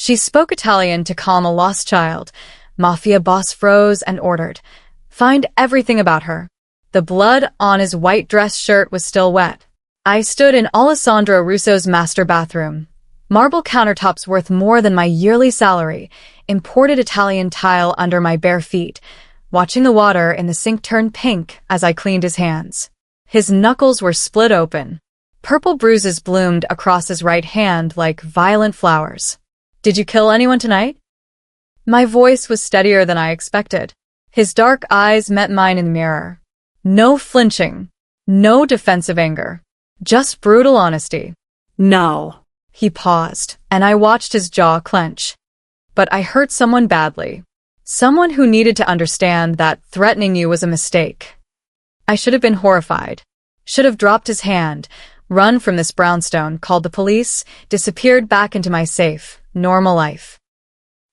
She spoke Italian to calm a lost child. Mafia boss froze and ordered, "Find everything about her." The blood on his white dress shirt was still wet. I stood in Alessandro Russo's master bathroom. Marble countertops worth more than my yearly salary, imported Italian tile under my bare feet, watching the water in the sink turn pink as I cleaned his hands. His knuckles were split open. Purple bruises bloomed across his right hand like violent flowers. "Did you kill anyone tonight?" My voice was steadier than I expected. His dark eyes met mine in the mirror. No flinching, no defensive anger, just brutal honesty. No. He paused, and I watched his jaw clench. But I hurt someone badly. Someone who needed to understand that threatening you was a mistake. I should have been horrified. Should have dropped his hand, run from this brownstone, called the police, disappeared back into my safe, normal life.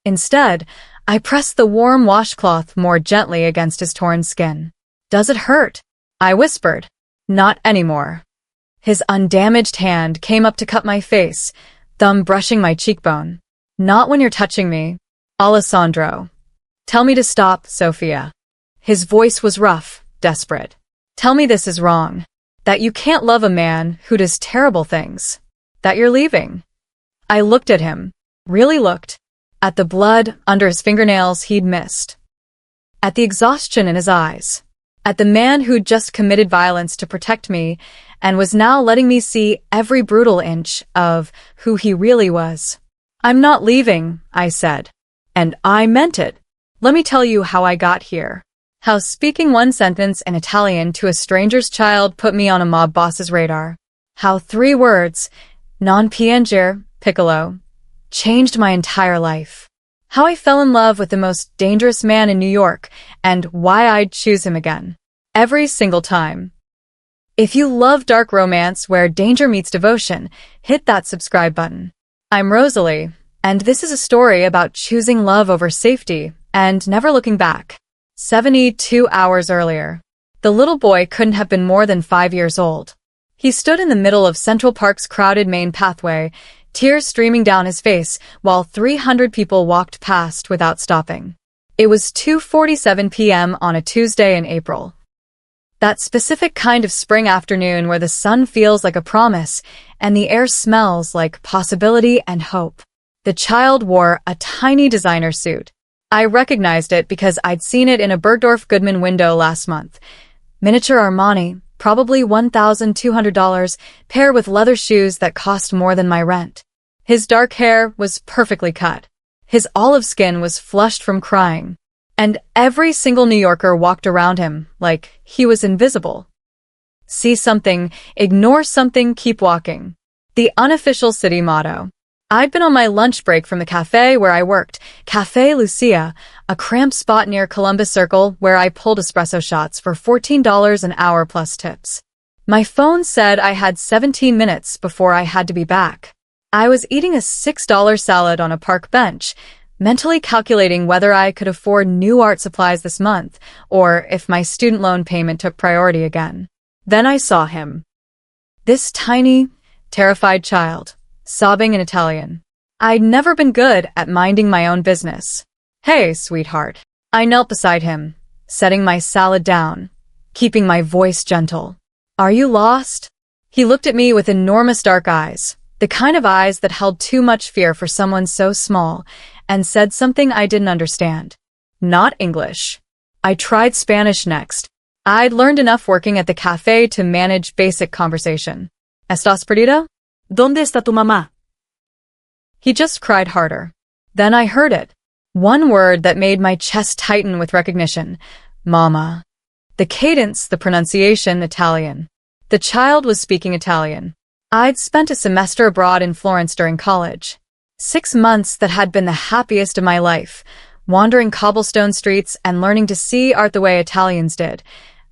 Instead, I pressed the warm washcloth more gently against his torn skin. "Does it hurt?" I whispered. "Not anymore." His undamaged hand came up to cut my face, thumb brushing my cheekbone. "Not when you're touching me, Alessandro. Tell me to stop, Sophia." His voice was rough, desperate. "Tell me this is wrong. That you can't love a man who does terrible things. That you're leaving." I looked at him, really looked, at the blood under his fingernails he'd missed, at the exhaustion in his eyes, at the man who'd just committed violence to protect me and was now letting me see every brutal inch of who he really was. "I'm not leaving," I said. And I meant it. Let me tell you how I got here. How speaking one sentence in Italian to a stranger's child put me on a mob boss's radar. How 3 words, non piangere, piccolo, changed my entire life. How I fell in love with the most dangerous man in New York, and why I'd choose him again. Every single time. If you love dark romance where danger meets devotion, hit that subscribe button. I'm Rosalie, and this is a story about choosing love over safety and never looking back. 72 hours earlier. The little boy couldn't have been more than 5 years old. He stood in the middle of Central Park's crowded main pathway, tears streaming down his face, while 300 people walked past without stopping. It was 2:47 p.m. on a Tuesday in April. That specific kind of spring afternoon where the sun feels like a promise and the air smells like possibility and hope. The child wore a tiny designer suit. I recognized it because I'd seen it in a Bergdorf Goodman window last month. Miniature Armani, probably $1,200, paired with leather shoes that cost more than my rent. His dark hair was perfectly cut. His olive skin was flushed from crying. And every single New Yorker walked around him like he was invisible. See something, ignore something, keep walking. The unofficial city motto. I'd been on my lunch break from the cafe where I worked, Cafe Lucia, a cramped spot near Columbus Circle where I pulled espresso shots for $14 an hour plus tips. My phone said I had 17 minutes before I had to be back. I was eating a $6 salad on a park bench, mentally calculating whether I could afford new art supplies this month or if my student loan payment took priority again. Then I saw him. This tiny, terrified child, sobbing in Italian. I'd never been good at minding my own business. "Hey, sweetheart." I knelt beside him, setting my salad down, keeping my voice gentle. "Are you lost?" He looked at me with enormous dark eyes, the kind of eyes that held too much fear for someone so small, and said something I didn't understand. Not English. I tried Spanish next. I'd learned enough working at the cafe to manage basic conversation. ¿Estás perdido? ¿Dónde está tu mamá? He just cried harder. Then I heard it. One word that made my chest tighten with recognition. Mama. The cadence, the pronunciation, Italian. The child was speaking Italian. I'd spent a semester abroad in Florence during college. 6 months that had been the happiest of my life, wandering cobblestone streets and learning to see art the way Italians did,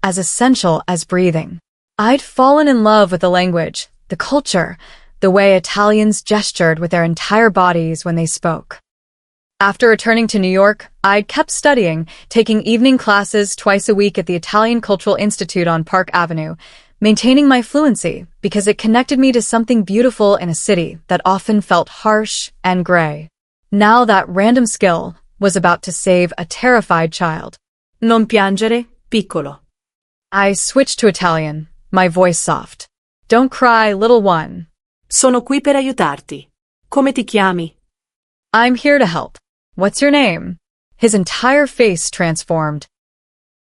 as essential as breathing. I'd fallen in love with the language, the culture, the way Italians gestured with their entire bodies when they spoke. After returning to New York, I'd kept studying, taking evening classes twice a week at the Italian Cultural Institute on Park Avenue, maintaining my fluency because it connected me to something beautiful in a city that often felt harsh and gray. Now that random skill was about to save a terrified child. Non piangere, piccolo. I switched to Italian, my voice soft. Don't cry, little one. Sono qui per aiutarti. Come ti chiami? I'm here to help. What's your name? His entire face transformed.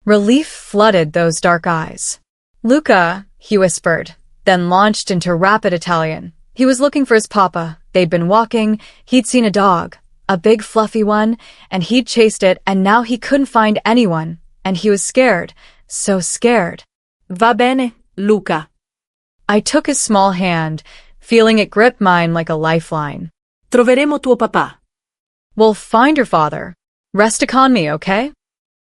Relief flooded those dark eyes. Luca, he whispered, then launched into rapid Italian. He was looking for his papa. They'd been walking, he'd seen a dog, a big fluffy one, and he'd chased it, and now he couldn't find anyone, and he was scared, so scared. Va bene, Luca. I took his small hand, feeling it grip mine like a lifeline. Troveremo tuo papà. We'll find your father. Rest upon me, okay?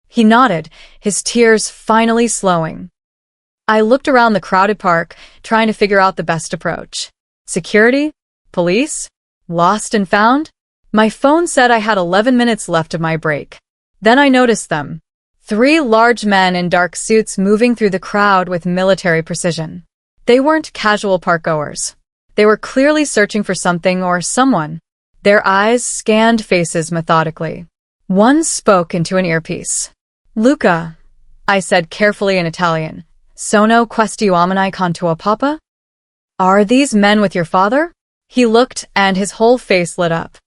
He nodded, his tears finally slowing. I looked around the crowded park, trying to figure out the best approach. Security? Police? Lost and found? My phone said I had 11 minutes left of my break. Then I noticed them. 3 large men in dark suits moving through the crowd with military precision. They weren't casual parkgoers. They were clearly searching for something or someone. Their eyes scanned faces methodically. One spoke into an earpiece. Luca, I said carefully in Italian. Sono questi uomini con tuo papa? Are these men with your father? He looked and his whole face lit up.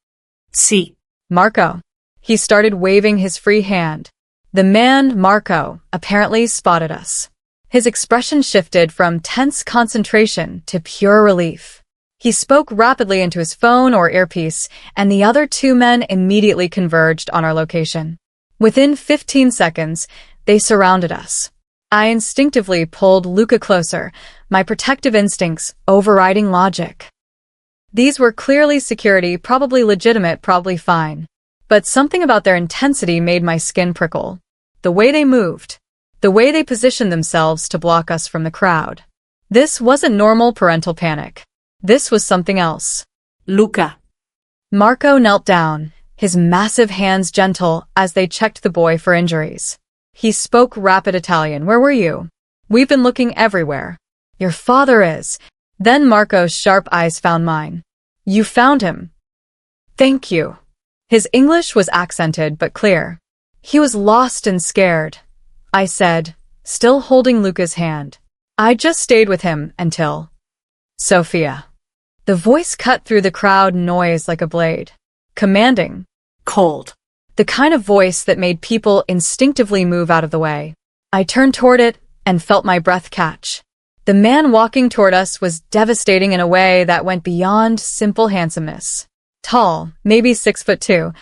Sì. Marco. He started waving his free hand. The man, Marco, apparently spotted us. His expression shifted from tense concentration to pure relief. He spoke rapidly into his phone or earpiece, and the other 2 men immediately converged on our location. Within 15 seconds, they surrounded us. I instinctively pulled Luca closer, my protective instincts overriding logic. These were clearly security, probably legitimate, probably fine. But something about their intensity made my skin prickle. The way they moved. The way they positioned themselves to block us from the crowd. This wasn't normal parental panic. This was something else. Luca. Marco knelt down, his massive hands gentle as they checked the boy for injuries. He spoke rapid Italian. Where were you? We've been looking everywhere. Your father is. Then Marco's sharp eyes found mine. You found him. Thank you. His English was accented but clear. He was lost and scared, I said, still holding Luca's hand. I just stayed with him until... Sophia. The voice cut through the crowd noise like a blade. Commanding. Cold. The kind of voice that made people instinctively move out of the way. I turned toward it and felt my breath catch. The man walking toward us was devastating in a way that went beyond simple handsomeness. Tall, maybe 6'2",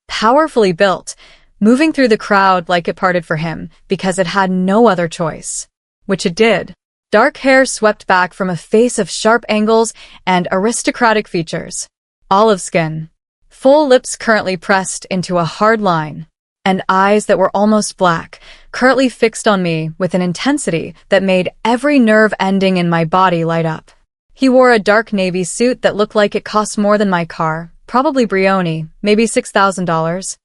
powerfully built, moving through the crowd like it parted for him because it had no other choice. Which it did. Dark hair swept back from a face of sharp angles and aristocratic features. Olive skin. Full lips currently pressed into a hard line. And eyes that were almost black, currently fixed on me with an intensity that made every nerve ending in my body light up. He wore a dark navy suit that looked like it cost more than my car, probably Brioni, maybe $6,000.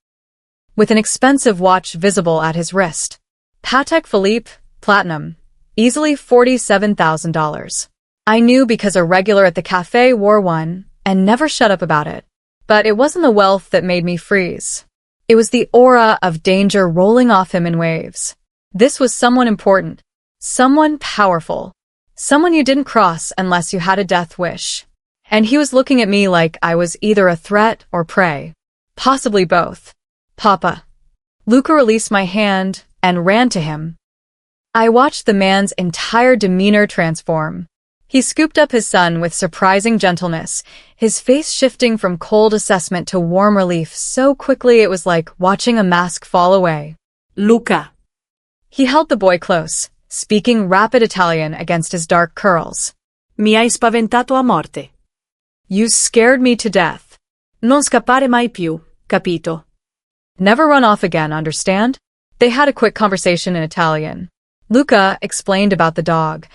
With an expensive watch visible at his wrist. Patek Philippe, platinum. Easily $47,000. I knew because a regular at the cafe wore one and never shut up about it. But it wasn't the wealth that made me freeze. It was the aura of danger rolling off him in waves. This was someone important. Someone powerful. Someone you didn't cross unless you had a death wish. And he was looking at me like I was either a threat or prey. Possibly both. Papa. Luca released my hand and ran to him. I watched the man's entire demeanor transform. He scooped up his son with surprising gentleness, his face shifting from cold assessment to warm relief so quickly it was like watching a mask fall away. Luca. He held the boy close, speaking rapid Italian against his dark curls. Mi hai spaventato a morte. You scared me to death. Non scappare mai più, capito? Never run off again, understand? They had a quick conversation in Italian. Luca explained about the dog.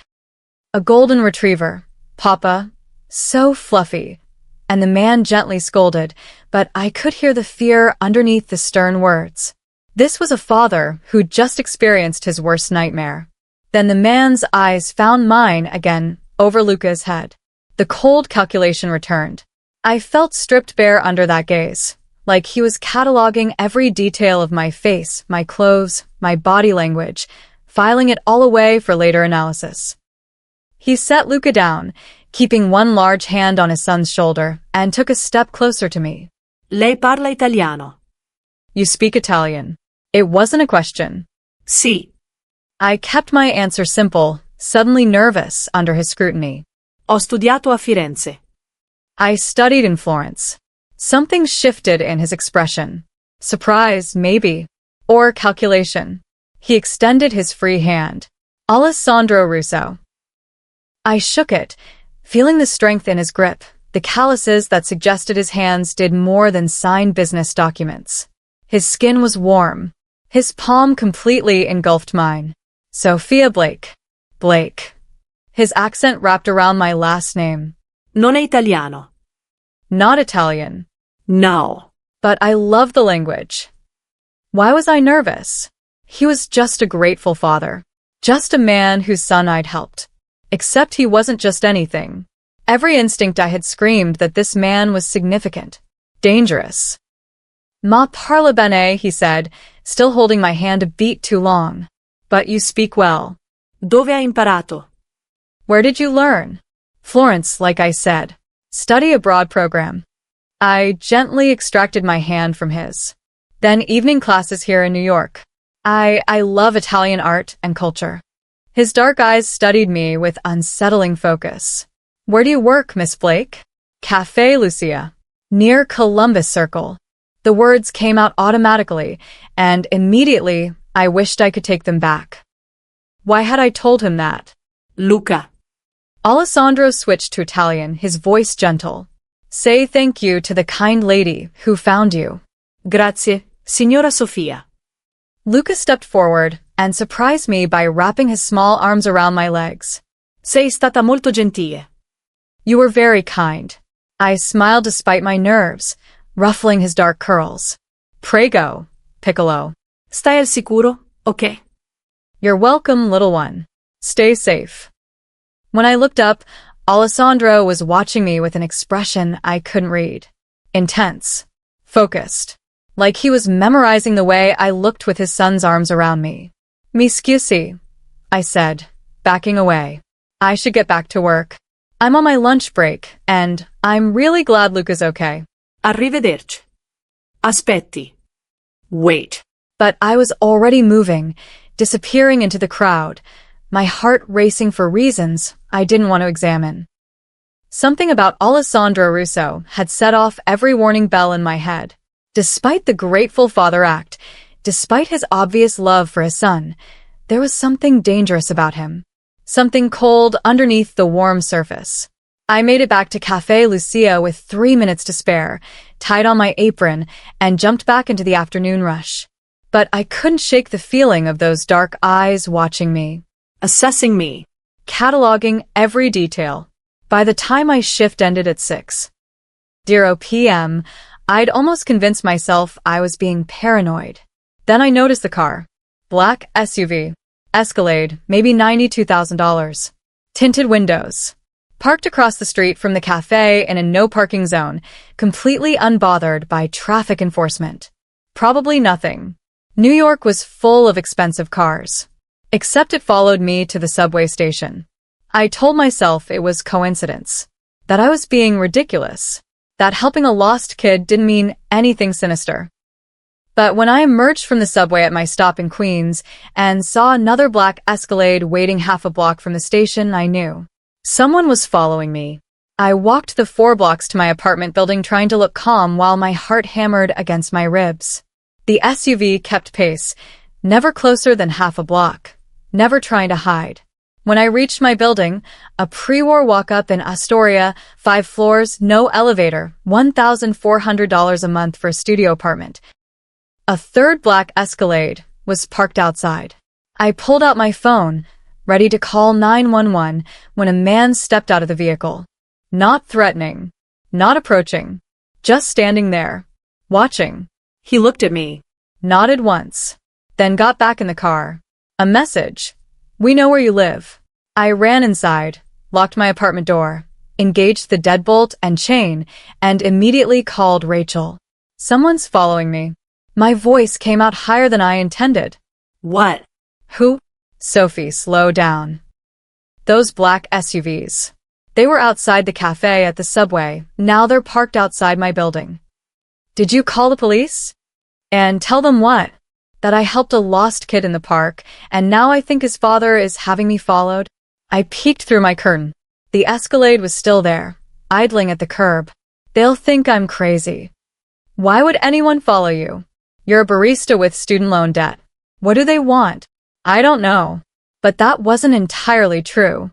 A golden retriever. Papa. So fluffy. And the man gently scolded, but I could hear the fear underneath the stern words. This was a father who'd just experienced his worst nightmare. Then the man's eyes found mine again over Luca's head. The cold calculation returned. I felt stripped bare under that gaze, like he was cataloging every detail of my face, my clothes, my body language, filing it all away for later analysis. He set Luca down, keeping one large hand on his son's shoulder, and took a step closer to me. Lei parla italiano. You speak Italian. It wasn't a question. Sì. I kept my answer simple, suddenly nervous under his scrutiny. Ho studiato a Firenze. I studied in Florence. Something shifted in his expression. Surprise, maybe. Or calculation. He extended his free hand. Alessandro Russo. I shook it, feeling the strength in his grip, the calluses that suggested his hands did more than sign business documents. His skin was warm. His palm completely engulfed mine. Sophia Blake. Blake. His accent wrapped around my last name. Non è italiano. Not Italian. No. But I love the language. Why was I nervous? He was just a grateful father. Just a man whose son I'd helped. Except he wasn't just anything. Every instinct I had screamed that this man was significant. Dangerous. Ma parla bene, he said, still holding my hand a beat too long. But you speak well. Dove hai imparato? Where did you learn? Florence, like I said. Study abroad program. I gently extracted my hand from his. Then evening classes here in New York. I love Italian art and culture. His dark eyes studied me with unsettling focus. Where do you work, Miss Blake? Cafe Lucia. Near Columbus Circle. The words came out automatically, and immediately I wished I could take them back. Why had I told him that? Luca. Alessandro switched to Italian, his voice gentle. Say thank you to the kind lady who found you. Grazie, signora Sofia. Luca stepped forward and surprised me by wrapping his small arms around my legs. Sei stata molto gentile. You were very kind. I smiled despite my nerves, ruffling his dark curls. Prego, Piccolo. Stai al sicuro, ok? You're welcome, little one. Stay safe. When I looked up, Alessandro was watching me with an expression I couldn't read. Intense. Focused. Like he was memorizing the way I looked with his son's arms around me. Mi scusi, I said, backing away. I should get back to work. I'm on my lunch break, and I'm really glad Luca's okay. Arrivederci. Aspetti. Wait. But I was already moving, disappearing into the crowd, my heart racing for reasons I didn't want to examine. Something about Alessandro Russo had set off every warning bell in my head. Despite the grateful father act, despite his obvious love for his son, there was something dangerous about him. Something cold underneath the warm surface. I made it back to Cafe Lucia with 3 minutes to spare, tied on my apron, and jumped back into the afternoon rush. But I couldn't shake the feeling of those dark eyes watching me. Assessing me. Cataloging every detail. By the time my shift ended at 6:00 p.m., I'd almost convinced myself I was being paranoid. Then I noticed the car. Black SUV. Escalade, maybe $92,000. Tinted windows. Parked across the street from the cafe in a no-parking zone, completely unbothered by traffic enforcement. Probably nothing. New York was full of expensive cars. Except it followed me to the subway station. I told myself it was coincidence. That I was being ridiculous. That helping a lost kid didn't mean anything sinister. But when I emerged from the subway at my stop in Queens and saw another black Escalade waiting half a block from the station, I knew. Someone was following me. I walked the 4 blocks to my apartment building trying to look calm while my heart hammered against my ribs. The SUV kept pace, never closer than half a block, never trying to hide. When I reached my building, a pre-war walk-up in Astoria, 5 floors, no elevator, $1,400 a month for a studio apartment. A third black Escalade was parked outside. I pulled out my phone, ready to call 911, when a man stepped out of the vehicle. Not threatening, not approaching, just standing there, watching. He looked at me. Nodded once, then got back in the car. A message. We know where you live. I ran inside, locked my apartment door, engaged the deadbolt and chain, and immediately called Rachel. Someone's following me. My voice came out higher than I intended. What? Who? Sophie, slow down. Those black SUVs. They were outside the cafe at the subway. Now they're parked outside my building. Did you call the police? And tell them what? That I helped a lost kid in the park, and now I think his father is having me followed? I peeked through my curtain. The Escalade was still there, idling at the curb. They'll think I'm crazy. Why would anyone follow you? You're a barista with student loan debt. What do they want? I don't know. But that wasn't entirely true.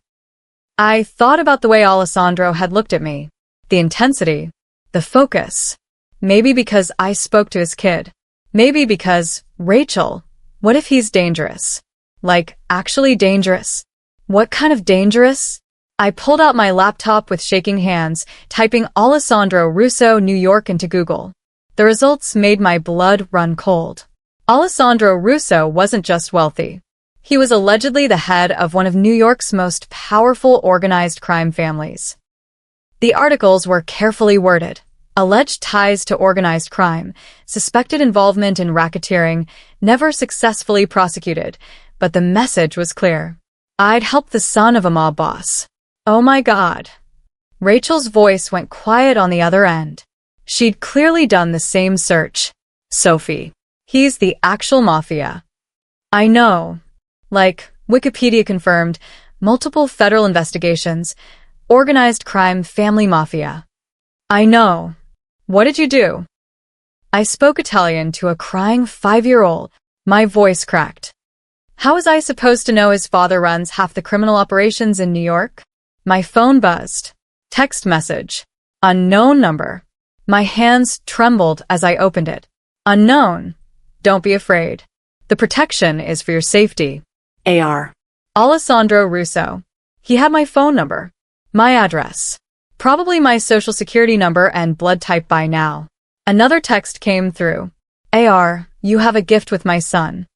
I thought about the way Alessandro had looked at me. The intensity. The focus. Maybe because I spoke to his kid. Maybe because, Rachel, what if he's dangerous? Like, actually dangerous? What kind of dangerous? I pulled out my laptop with shaking hands, typing Alessandro Russo, New York into Google. The results made my blood run cold. Alessandro Russo wasn't just wealthy. He was allegedly the head of one of New York's most powerful organized crime families. The articles were carefully worded. Alleged ties to organized crime, suspected involvement in racketeering, never successfully prosecuted, but the message was clear. I'd helped the son of a mob boss. Oh my God. Rachel's voice went quiet on the other end. She'd clearly done the same search. Sophie. He's the actual Mafia. I know. Like, Wikipedia confirmed, multiple federal investigations, organized crime family Mafia. I know. What did you do? I spoke Italian to a crying 5-year-old. My voice cracked. How was I supposed to know his father runs half the criminal operations in New York? My phone buzzed. Text message. Unknown number. My hands trembled as I opened it. Unknown. Don't be afraid. The protection is for your safety. AR. Alessandro Russo. He had my phone number. My address. Probably my social security number and blood type by now. Another text came through. AR, you have a gift with my son.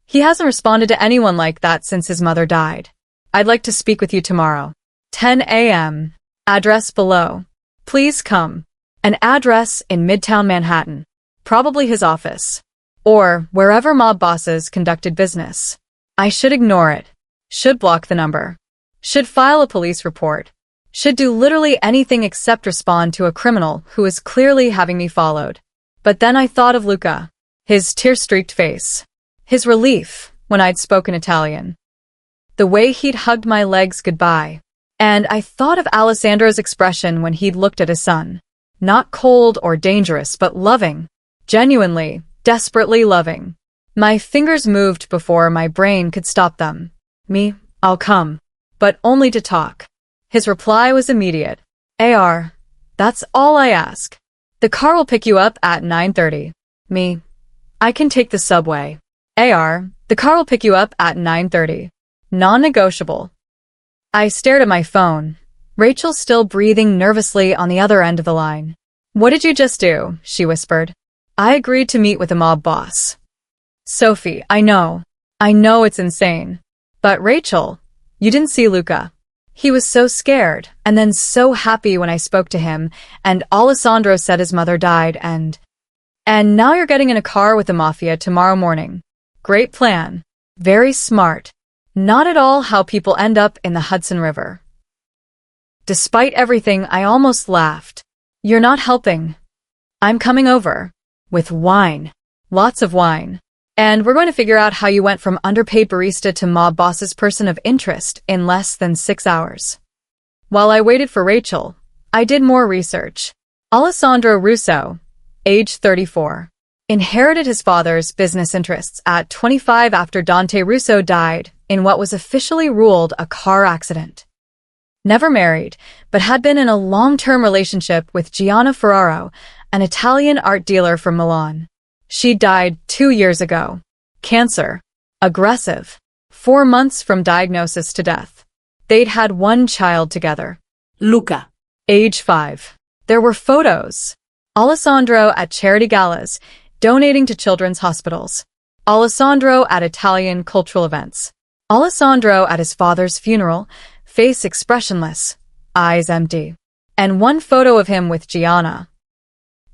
He hasn't responded to anyone like that since his mother died. I'd like to speak with you tomorrow. 10 a.m. Address below. Please come. An address in Midtown Manhattan. Probably his office. Or wherever mob bosses conducted business. I should ignore it. Should block the number. Should file a police report. Should do literally anything except respond to a criminal who is clearly having me followed. But then I thought of Luca. His tear-streaked face. His relief when I'd spoken Italian. The way he'd hugged my legs goodbye. And I thought of Alessandro's expression when he'd looked at his son. Not cold or dangerous, but loving. Genuinely, desperately loving. My fingers moved before my brain could stop them. Me, I'll come. But only to talk. His reply was immediate. AR, that's all I ask. The car will pick you up at 9:30. Me, I can take the subway. AR, the car will pick you up at 9:30. Non-negotiable. I stared at my phone. Rachel still breathing nervously on the other end of the line. What did you just do? She whispered. I agreed to meet with a mob boss. Sophie, I know it's insane. But Rachel, you didn't see Luca. He was so scared, and then so happy when I spoke to him, and Alessandro said his mother died, and now you're getting in a car with the Mafia tomorrow morning. Great plan. Very smart. Not at all how people end up in the Hudson River. Despite everything, I almost laughed. You're not helping. I'm coming over. With wine. Lots of wine. And we're going to figure out how you went from underpaid barista to mob boss's person of interest in less than 6 hours. While I waited for Rachel, I did more research. Alessandro Russo, age 34, inherited his father's business interests at 25 after Dante Russo died in what was officially ruled a car accident. Never married, but had been in a long-term relationship with Gianna Ferraro, an Italian art dealer from Milan. She died 2 years ago. Cancer. Aggressive. 4 months from diagnosis to death. They'd had 1 child together. Luca. Age 5. There were photos. Alessandro at charity galas, donating to children's hospitals. Alessandro at Italian cultural events. Alessandro at his father's funeral, face expressionless, eyes empty. And one photo of him with Gianna.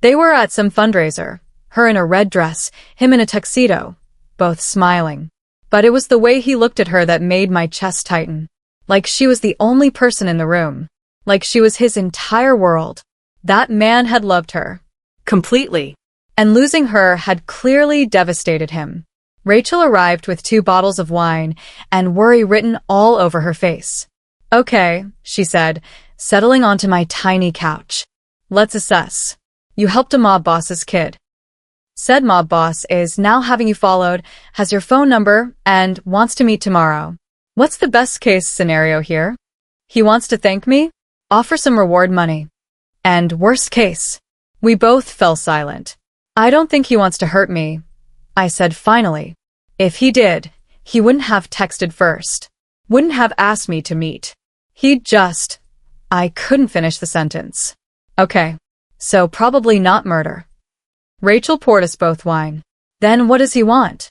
They were at some fundraiser, her in a red dress, him in a tuxedo, both smiling. But it was the way he looked at her that made my chest tighten. Like she was the only person in the room. Like she was his entire world. That man had loved her. Completely. And losing her had clearly devastated him. Rachel arrived with 2 bottles of wine and worry written all over her face. "Okay," she said, settling onto my tiny couch. "Let's assess. You helped a mob boss's kid. Said mob boss is now having you followed, has your phone number, and wants to meet tomorrow. What's the best case scenario here? He wants to thank me? Offer some reward money. And worst case?" We both fell silent. "I don't think he wants to hurt me," I said finally. "If he did, he wouldn't have texted first. Wouldn't have asked me to meet. He'd just..." I couldn't finish the sentence. "Okay, so probably not murder." Rachel poured us both wine. "Then what does he want?"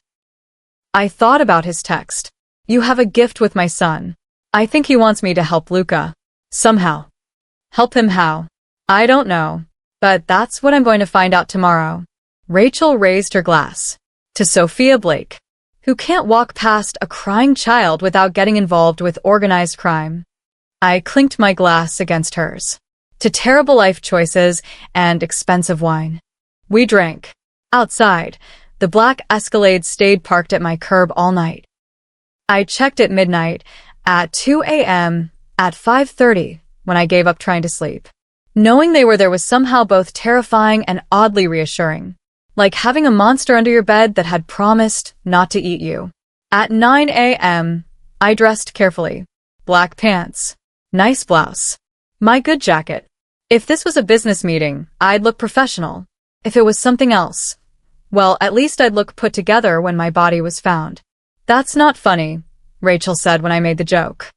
I thought about his text. "You have a gift with my son. I think he wants me to help Luca. Somehow." "Help him how?" "I don't know. But that's what I'm going to find out tomorrow." Rachel raised her glass. "To Sophia Blake, who can't walk past a crying child without getting involved with organized crime." I clinked my glass against hers. "To terrible life choices and expensive wine." We drank. Outside, the black Escalade stayed parked at my curb all night. I checked at midnight, at 2 a.m., at 5:30, when I gave up trying to sleep. Knowing they were there was somehow both terrifying and oddly reassuring. Like having a monster under your bed that had promised not to eat you. At 9 a.m., I dressed carefully. Black pants. Nice blouse. My good jacket. If this was a business meeting, I'd look professional. If it was something else, well, at least I'd look put together when my body was found. "That's not funny," Rachel said when I made the joke.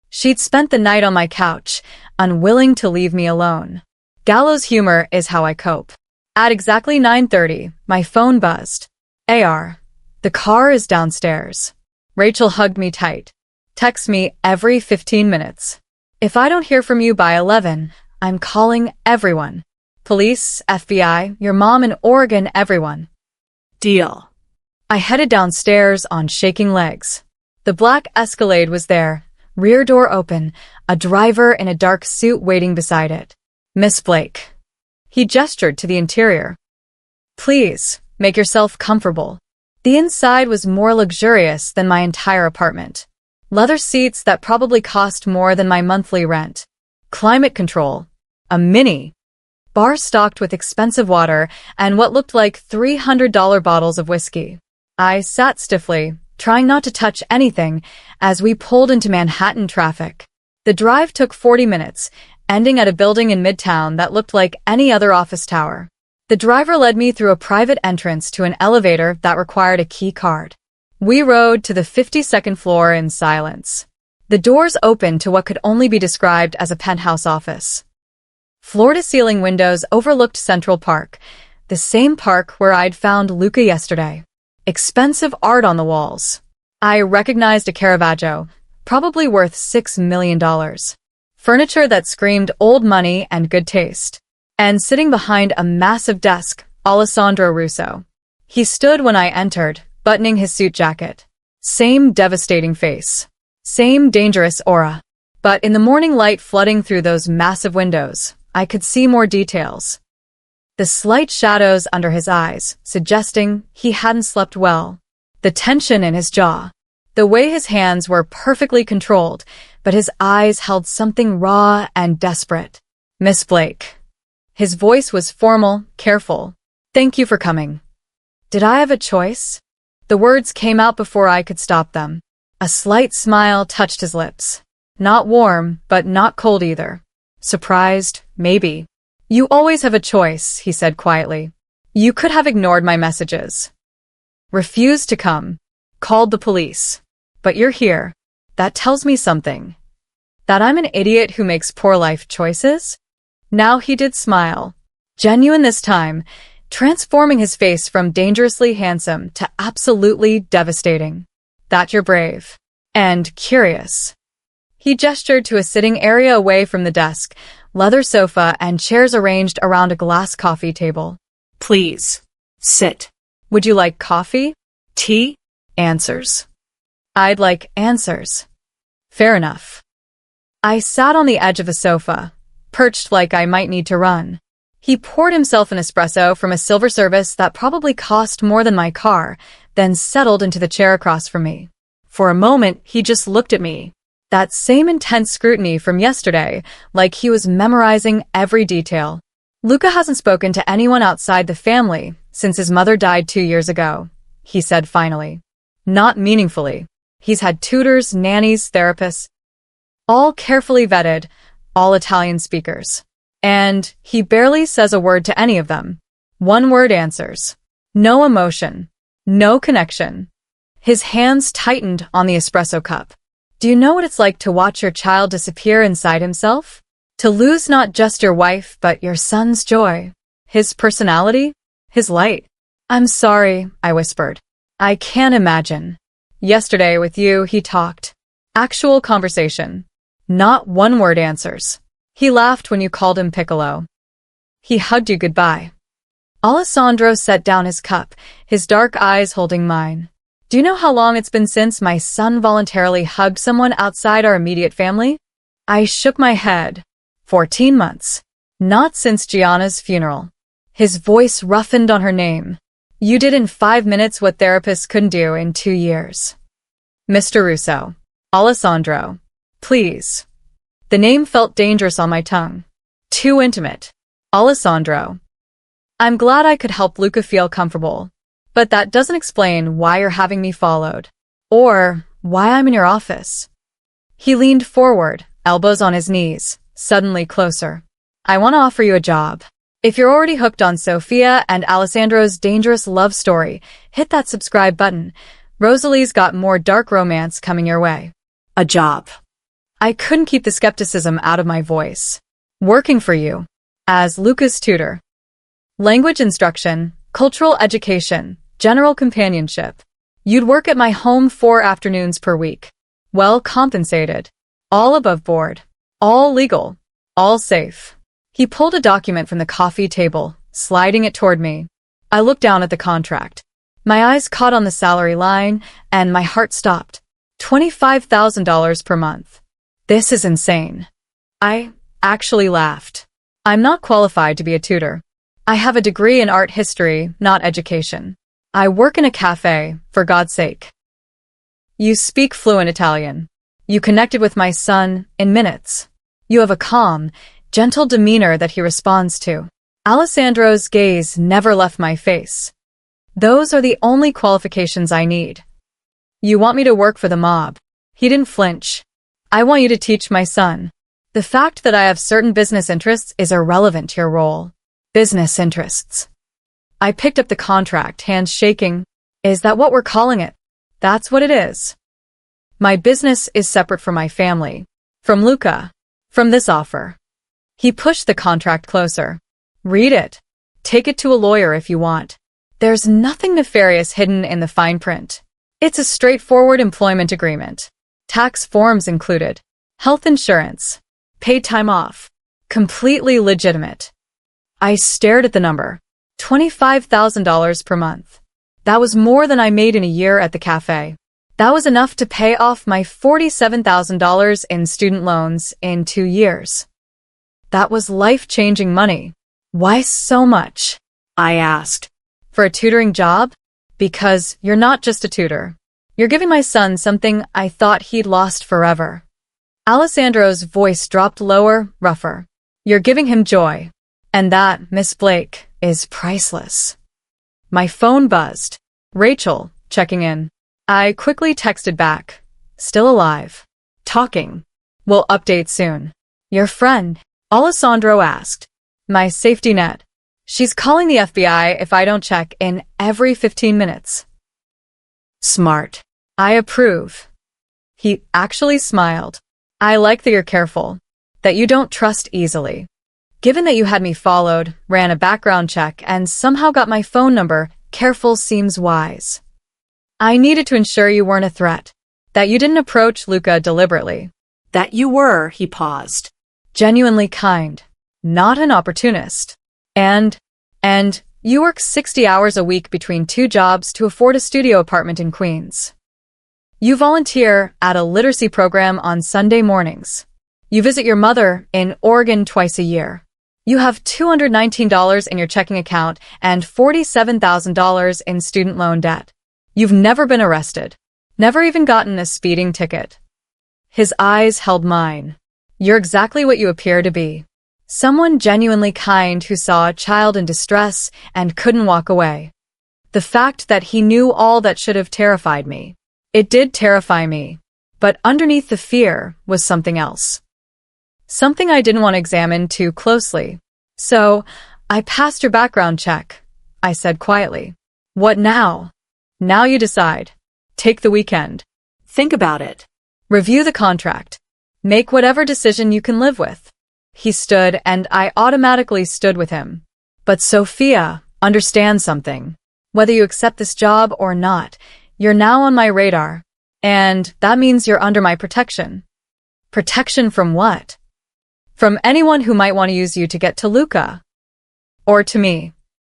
She'd spent the night on my couch, unwilling to leave me alone. Gallows humor is how I cope. At exactly 9:30, my phone buzzed. "AR, the car is downstairs." Rachel hugged me tight. "Text me every 15 minutes. If I don't hear from you by 11, I'm calling everyone. Police, FBI, your mom in Oregon, everyone." Deal. I headed downstairs on shaking legs. The black Escalade was there, rear door open, a driver in a dark suit waiting beside it. "Miss Blake." He gestured to the interior. "Please, make yourself comfortable." The inside was more luxurious than my entire apartment. Leather seats that probably cost more than my monthly rent. Climate control. A mini. Bar stocked with expensive water and what looked like $300 bottles of whiskey. I sat stiffly, trying not to touch anything, as we pulled into Manhattan traffic. The drive took 40 minutes, ending at a building in Midtown that looked like any other office tower. The driver led me through a private entrance to an elevator that required a key card. We rode to the 52nd floor in silence. The doors opened to what could only be described as a penthouse office. Floor-to-ceiling windows overlooked Central Park, the same park where I'd found Luca yesterday. Expensive art on the walls. I recognized a Caravaggio, probably worth $6 million. Furniture that screamed old money and good taste. And sitting behind a massive desk, Alessandro Russo. He stood when I entered, buttoning his suit jacket. Same devastating face. Same dangerous aura. But in the morning light flooding through those massive windows, I could see more details. The slight shadows under his eyes, suggesting he hadn't slept well. The tension in his jaw. The way his hands were perfectly controlled, but his eyes held something raw and desperate. "Miss Blake." His voice was formal, careful. "Thank you for coming." Did I have a choice? The words came out before I could stop them. A slight smile touched his lips. Not warm, but not cold either. Surprised, maybe. "You always have a choice," he said quietly. "You could have ignored my messages. Refused to come. Called the police. But you're here. That tells me something. That I'm an idiot who makes poor life choices?" Now he did smile. Genuine this time, transforming his face from dangerously handsome to absolutely devastating. "That you're brave. And curious." He gestured to a sitting area away from the desk, leather sofa and chairs arranged around a glass coffee table. Please, sit. Would you like coffee? Tea? Answers. I'd like answers. Fair enough. I sat on the edge of a sofa, perched like I might need to run. He poured himself an espresso from a silver service that probably cost more than my car, then settled into the chair across from me. For a moment, he just looked at me. That same intense scrutiny from yesterday, like he was memorizing every detail. Luca hasn't spoken to anyone outside the family since his mother died 2 years ago, he said finally. Not meaningfully. He's had tutors, nannies, therapists, all carefully vetted, all Italian speakers. And he barely says a word to any of them. One-word answers. No emotion. No connection. His hands tightened on the espresso cup. Do you know what it's like to watch your child disappear inside himself? To lose not just your wife, but your son's joy, his personality, his light. I'm sorry, I whispered. I can't imagine. Yesterday with you, he talked. Actual conversation. Not one-word answers. He laughed when you called him Piccolo. He hugged you goodbye. Alessandro set down his cup, his dark eyes holding mine. Do you know how long it's been since my son voluntarily hugged someone outside our immediate family? I shook my head. 14 months. Not since Gianna's funeral. His voice roughened on her name. You did in 5 minutes what therapists couldn't do in 2 years. Mr. Russo. Alessandro. Please. The name felt dangerous on my tongue. Too intimate. Alessandro. I'm glad I could help Luca feel comfortable. But that doesn't explain why you're having me followed. Or why I'm in your office. He leaned forward, elbows on his knees, suddenly closer. I want to offer you a job. If you're already hooked on Sofia and Alessandro's dangerous love story, hit that subscribe button. Rosalie's got more dark romance coming your way. A job. I couldn't keep the skepticism out of my voice. Working for you. As Luca's tutor. Language instruction, cultural education, general companionship. You'd work at my home 4 afternoons per week. Well compensated. All above board. All legal. All safe. He pulled a document from the coffee table, sliding it toward me. I looked down at the contract. My eyes caught on the salary line, and my heart stopped. $25,000 per month. This is insane. I actually laughed. I'm not qualified to be a tutor. I have a degree in art history, not education. I work in a cafe, for God's sake. You speak fluent Italian. You connected with my son in minutes. You have a calm, gentle demeanor that he responds to. Alessandro's gaze never left my face. Those are the only qualifications I need. You want me to work for the mob. He didn't flinch. I want you to teach my son. The fact that I have certain business interests is irrelevant to your role. Business interests. I picked up the contract, hands shaking. Is that what we're calling it? That's what it is. My business is separate from my family. From Luca. From this offer. He pushed the contract closer. Read it. Take it to a lawyer if you want. There's nothing nefarious hidden in the fine print. It's a straightforward employment agreement. Tax forms included. Health insurance. Paid time off. Completely legitimate. I stared at the number. $25,000 per month. That was more than I made in a year at the cafe. That was enough to pay off my $47,000 in student loans in 2 years. That was life-changing money. Why so much? I asked. For a tutoring job? Because you're not just a tutor. You're giving my son something I thought he'd lost forever. Alessandro's voice dropped lower, rougher. You're giving him joy. And that, Miss Blake, is priceless. My phone buzzed. Rachel, checking in. I quickly texted back. Still alive. Talking. We'll update soon. Your friend, Alessandro asked. My safety net. She's calling the FBI if I don't check in every 15 minutes. Smart. I approve. He actually smiled. I like that you're careful. That you don't trust easily. Given that you had me followed, ran a background check, and somehow got my phone number, careful seems wise. I needed to ensure you weren't a threat. That you didn't approach Luca deliberately. That you were, he paused. Genuinely kind, not an opportunist. And you work 60 hours a week between 2 jobs to afford a studio apartment in Queens. You volunteer at a literacy program on Sunday mornings. You visit your mother in Oregon twice a year. You have $219 in your checking account and $47,000 in student loan debt. You've never been arrested. Never even gotten a speeding ticket. His eyes held mine. You're exactly what you appear to be. Someone genuinely kind who saw a child in distress and couldn't walk away. The fact that he knew all that should have terrified me. It did terrify me. But underneath the fear was something else. Something I didn't want to examine too closely. So, I passed your background check, I said quietly. What now? Now you decide. Take the weekend. Think about it. Review the contract. Make whatever decision you can live with. He stood and I automatically stood with him. But Sophia, understand something. Whether you accept this job or not, you're now on my radar. And that means you're under my protection. Protection from what? From anyone who might want to use you to get to Luca. Or to me.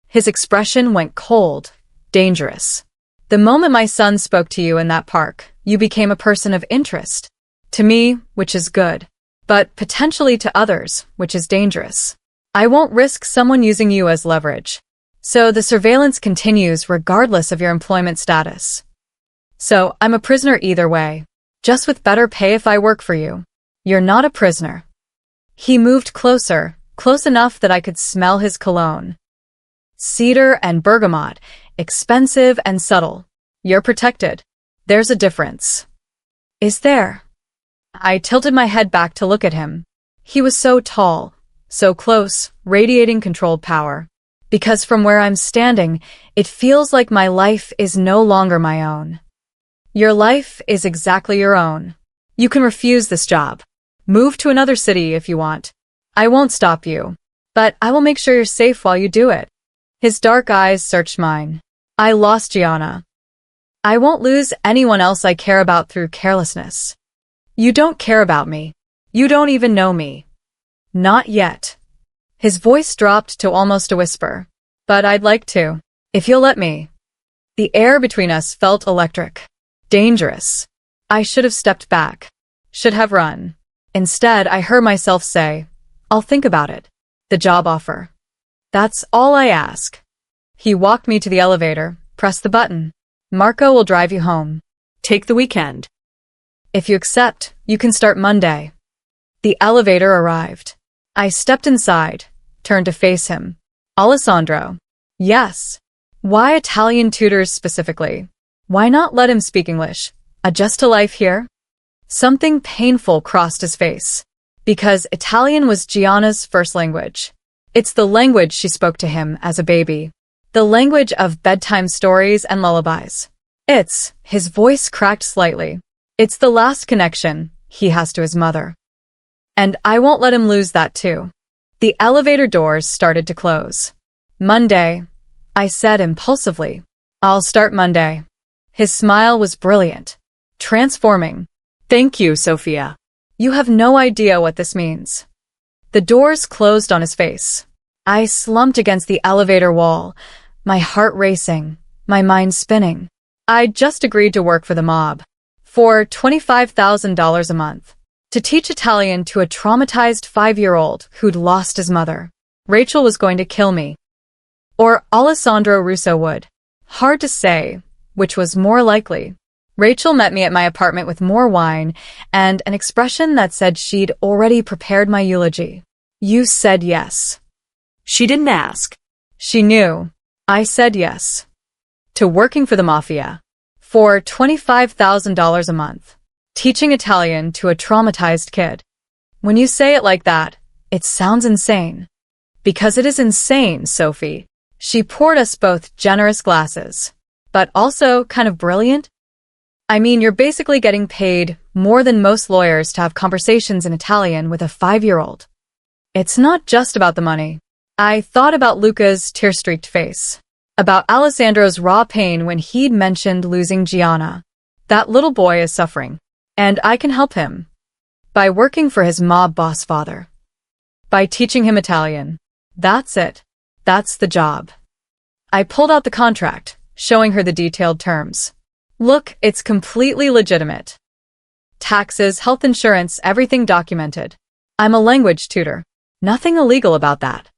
His expression went cold, dangerous. The moment my son spoke to you in that park, you became a person of interest. To me, which is good. But potentially to others, which is dangerous. I won't risk someone using you as leverage. So the surveillance continues regardless of your employment status. So I'm a prisoner either way. Just with better pay if I work for you. You're not a prisoner. He moved closer, close enough that I could smell his cologne. Cedar and bergamot, expensive and subtle. You're protected. There's a difference. Is there? I tilted my head back to look at him. He was so tall, so close, radiating controlled power. Because from where I'm standing, it feels like my life is no longer my own. Your life is exactly your own. You can refuse this job. Move to another city if you want. I won't stop you. But I will make sure you're safe while you do it. His dark eyes searched mine. I lost Gianna. I won't lose anyone else I care about through carelessness. You don't care about me. You don't even know me. Not yet. His voice dropped to almost a whisper. But I'd like to, if you'll let me. The air between us felt electric. Dangerous. I should have stepped back. Should have run. Instead, I heard myself say, I'll think about it. The job offer. That's all I ask. He walked me to the elevator, pressed the button. Marco will drive you home. Take the weekend. If you accept, you can start Monday. The elevator arrived. I stepped inside, turned to face him. Alessandro. Yes. Why Italian tutors specifically? Why not let him speak English? Adjust to life here? Something painful crossed his face. Because Italian was Gianna's first language. It's the language she spoke to him as a baby. The language of bedtime stories and lullabies. His voice cracked slightly. It's the last connection he has to his mother. And I won't let him lose that too. The elevator doors started to close. Monday, I said impulsively. I'll start Monday. His smile was brilliant. Transforming. Thank you, Sophia. You have no idea what this means. The doors closed on his face. I slumped against the elevator wall, my heart racing, my mind spinning. I'd just agreed to work for the mob. For $25,000 a month. To teach Italian to a traumatized 5-year-old who'd lost his mother. Rachel was going to kill me. Or Alessandro Russo would. Hard to say, which was more likely. Rachel met me at my apartment with more wine and an expression that said she'd already prepared my eulogy. You said yes. She didn't ask. She knew. I said yes. To working for the Mafia. For $25,000 a month. Teaching Italian to a traumatized kid. When you say it like that, it sounds insane. Because it is insane, Sophie. She poured us both generous glasses. But also kind of brilliant. I mean, you're basically getting paid more than most lawyers to have conversations in Italian with a 5-year-old. It's not just about the money. I thought about Luca's tear-streaked face. About Alessandro's raw pain when he'd mentioned losing Gianna. That little boy is suffering. And I can help him. By working for his mob boss father. By teaching him Italian. That's it. That's the job. I pulled out the contract, showing her the detailed terms. Look, it's completely legitimate. Taxes, health insurance, everything documented. I'm a language tutor. Nothing illegal about that.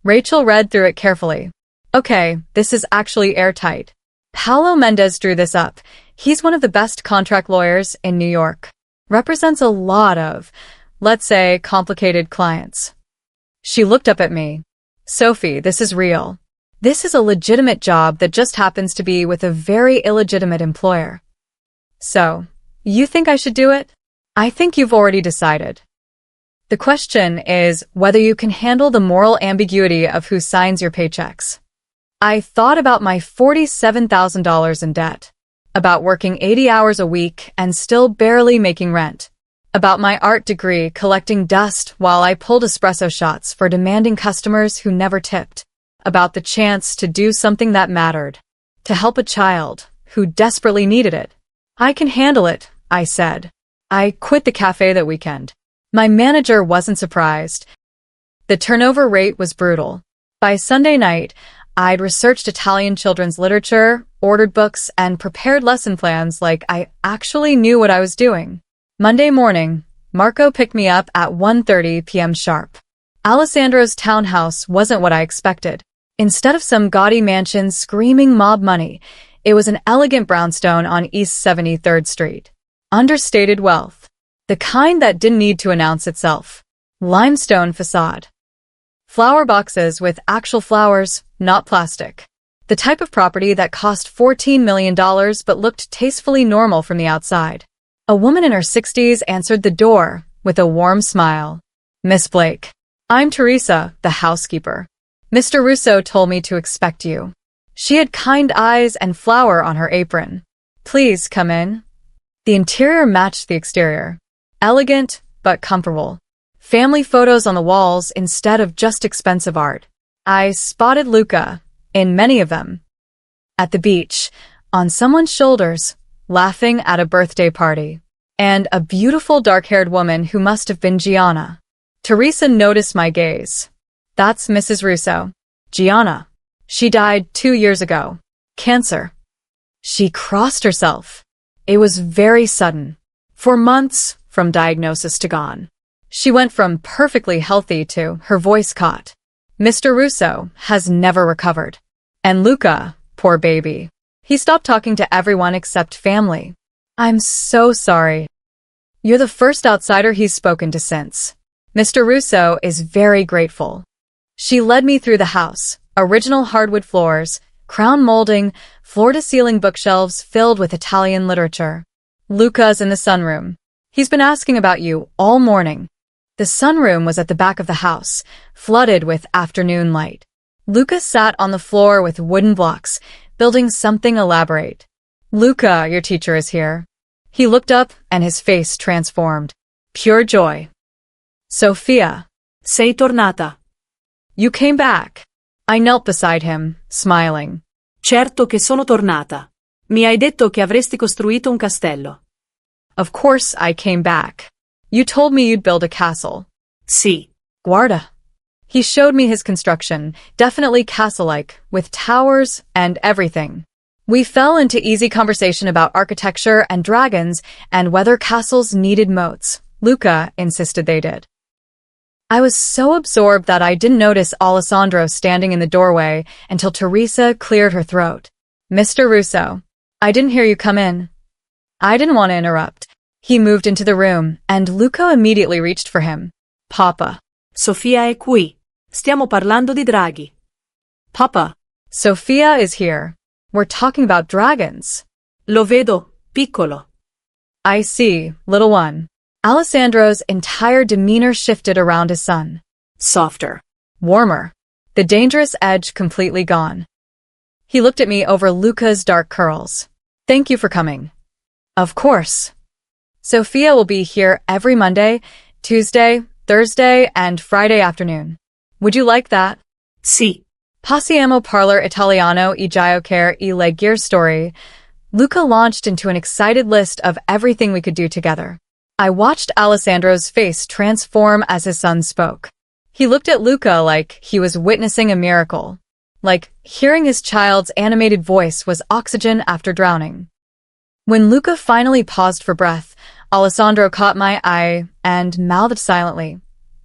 Rachel read through it carefully. Okay, this is actually airtight. Paolo Mendez drew this up. He's one of the best contract lawyers in New York. Represents a lot of, let's say, complicated clients. She looked up at me. Sophie, this is real. This is a legitimate job that just happens to be with a very illegitimate employer. So, you think I should do it? I think you've already decided. The question is whether you can handle the moral ambiguity of who signs your paychecks. I thought about my $47,000 in debt, about working 80 hours a week and still barely making rent, about my art degree collecting dust while I pulled espresso shots for demanding customers who never tipped, about the chance to do something that mattered, to help a child who desperately needed it. I can handle it, I said. I quit the cafe that weekend. My manager wasn't surprised. The turnover rate was brutal. By Sunday night, I'd researched Italian children's literature, ordered books, and prepared lesson plans like I actually knew what I was doing. Monday morning, Marco picked me up at 1:30 p.m. sharp. Alessandro's townhouse wasn't what I expected. Instead of some gaudy mansion screaming mob money, it was an elegant brownstone on East 73rd Street. Understated wealth. The kind that didn't need to announce itself. Limestone facade. Flower boxes with actual flowers, not plastic. The type of property that cost $14 million but looked tastefully normal from the outside. A woman in her 60s answered the door with a warm smile. Miss Blake. I'm Teresa, the housekeeper. Mr. Russo told me to expect you. She had kind eyes and flour on her apron. Please come in. The interior matched the exterior. Elegant, but comfortable. Family photos on the walls instead of just expensive art. I spotted Luca, in many of them. At the beach, on someone's shoulders, laughing at a birthday party. And a beautiful dark-haired woman who must have been Gianna. Teresa noticed my gaze. That's Mrs. Russo. Gianna. She died 2 years ago. Cancer. She crossed herself. It was very sudden. For months, from diagnosis to gone. She went from perfectly healthy to her voice caught. Mr. Russo has never recovered. And Luca, poor baby. He stopped talking to everyone except family. I'm so sorry. You're the first outsider he's spoken to since. Mr. Russo is very grateful. She led me through the house. Original hardwood floors, crown molding, floor-to-ceiling bookshelves filled with Italian literature. Luca's in the sunroom. He's been asking about you all morning. The sunroom was at the back of the house, flooded with afternoon light. Luca sat on the floor with wooden blocks, building something elaborate. Luca, your teacher is here. He looked up and his face transformed. Pure joy. Sofia. Sei tornata. You came back. I knelt beside him, smiling. Certo che sono tornata. Mi hai detto che avresti costruito un castello. Of course I came back. You told me you'd build a castle. Sì. Guarda. He showed me his construction, definitely castle-like, with towers and everything. We fell into easy conversation about architecture and dragons and whether castles needed moats. Luca insisted they did. I was so absorbed that I didn't notice Alessandro standing in the doorway until Teresa cleared her throat. Mr. Russo, I didn't hear you come in. I didn't want to interrupt. He moved into the room, and Luca immediately reached for him. Papa. Sofia è qui. Stiamo parlando di draghi. Papa. Sofia is here. We're talking about dragons. Lo vedo, piccolo. I see, little one. Alessandro's entire demeanor shifted around his son. Softer. Warmer. The dangerous edge completely gone. He looked at me over Luca's dark curls. Thank you for coming. Of course. Sofia will be here every Monday, Tuesday, Thursday, and Friday afternoon. Would you like that? Sì. Passiamo parlar italiano e giocare e leggere storie. Luca launched into an excited list of everything we could do together. I watched Alessandro's face transform as his son spoke. He looked at Luca like he was witnessing a miracle. Like hearing his child's animated voice was oxygen after drowning. When Luca finally paused for breath, Alessandro caught my eye and mouthed silently,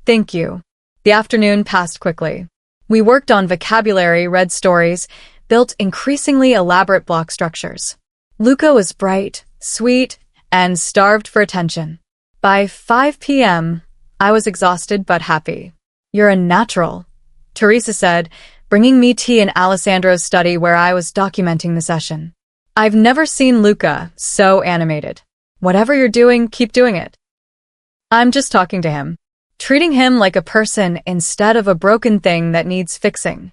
"Thank you." The afternoon passed quickly. We worked on vocabulary, read stories, built increasingly elaborate block structures. Luca was bright, sweet, and starved for attention. By 5 p.m., I was exhausted but happy. "You're a natural," Teresa said, bringing me tea in Alessandro's study where I was documenting the session. "I've never seen Luca so animated. Whatever you're doing, keep doing it." I'm just talking to him, treating him like a person instead of a broken thing that needs fixing.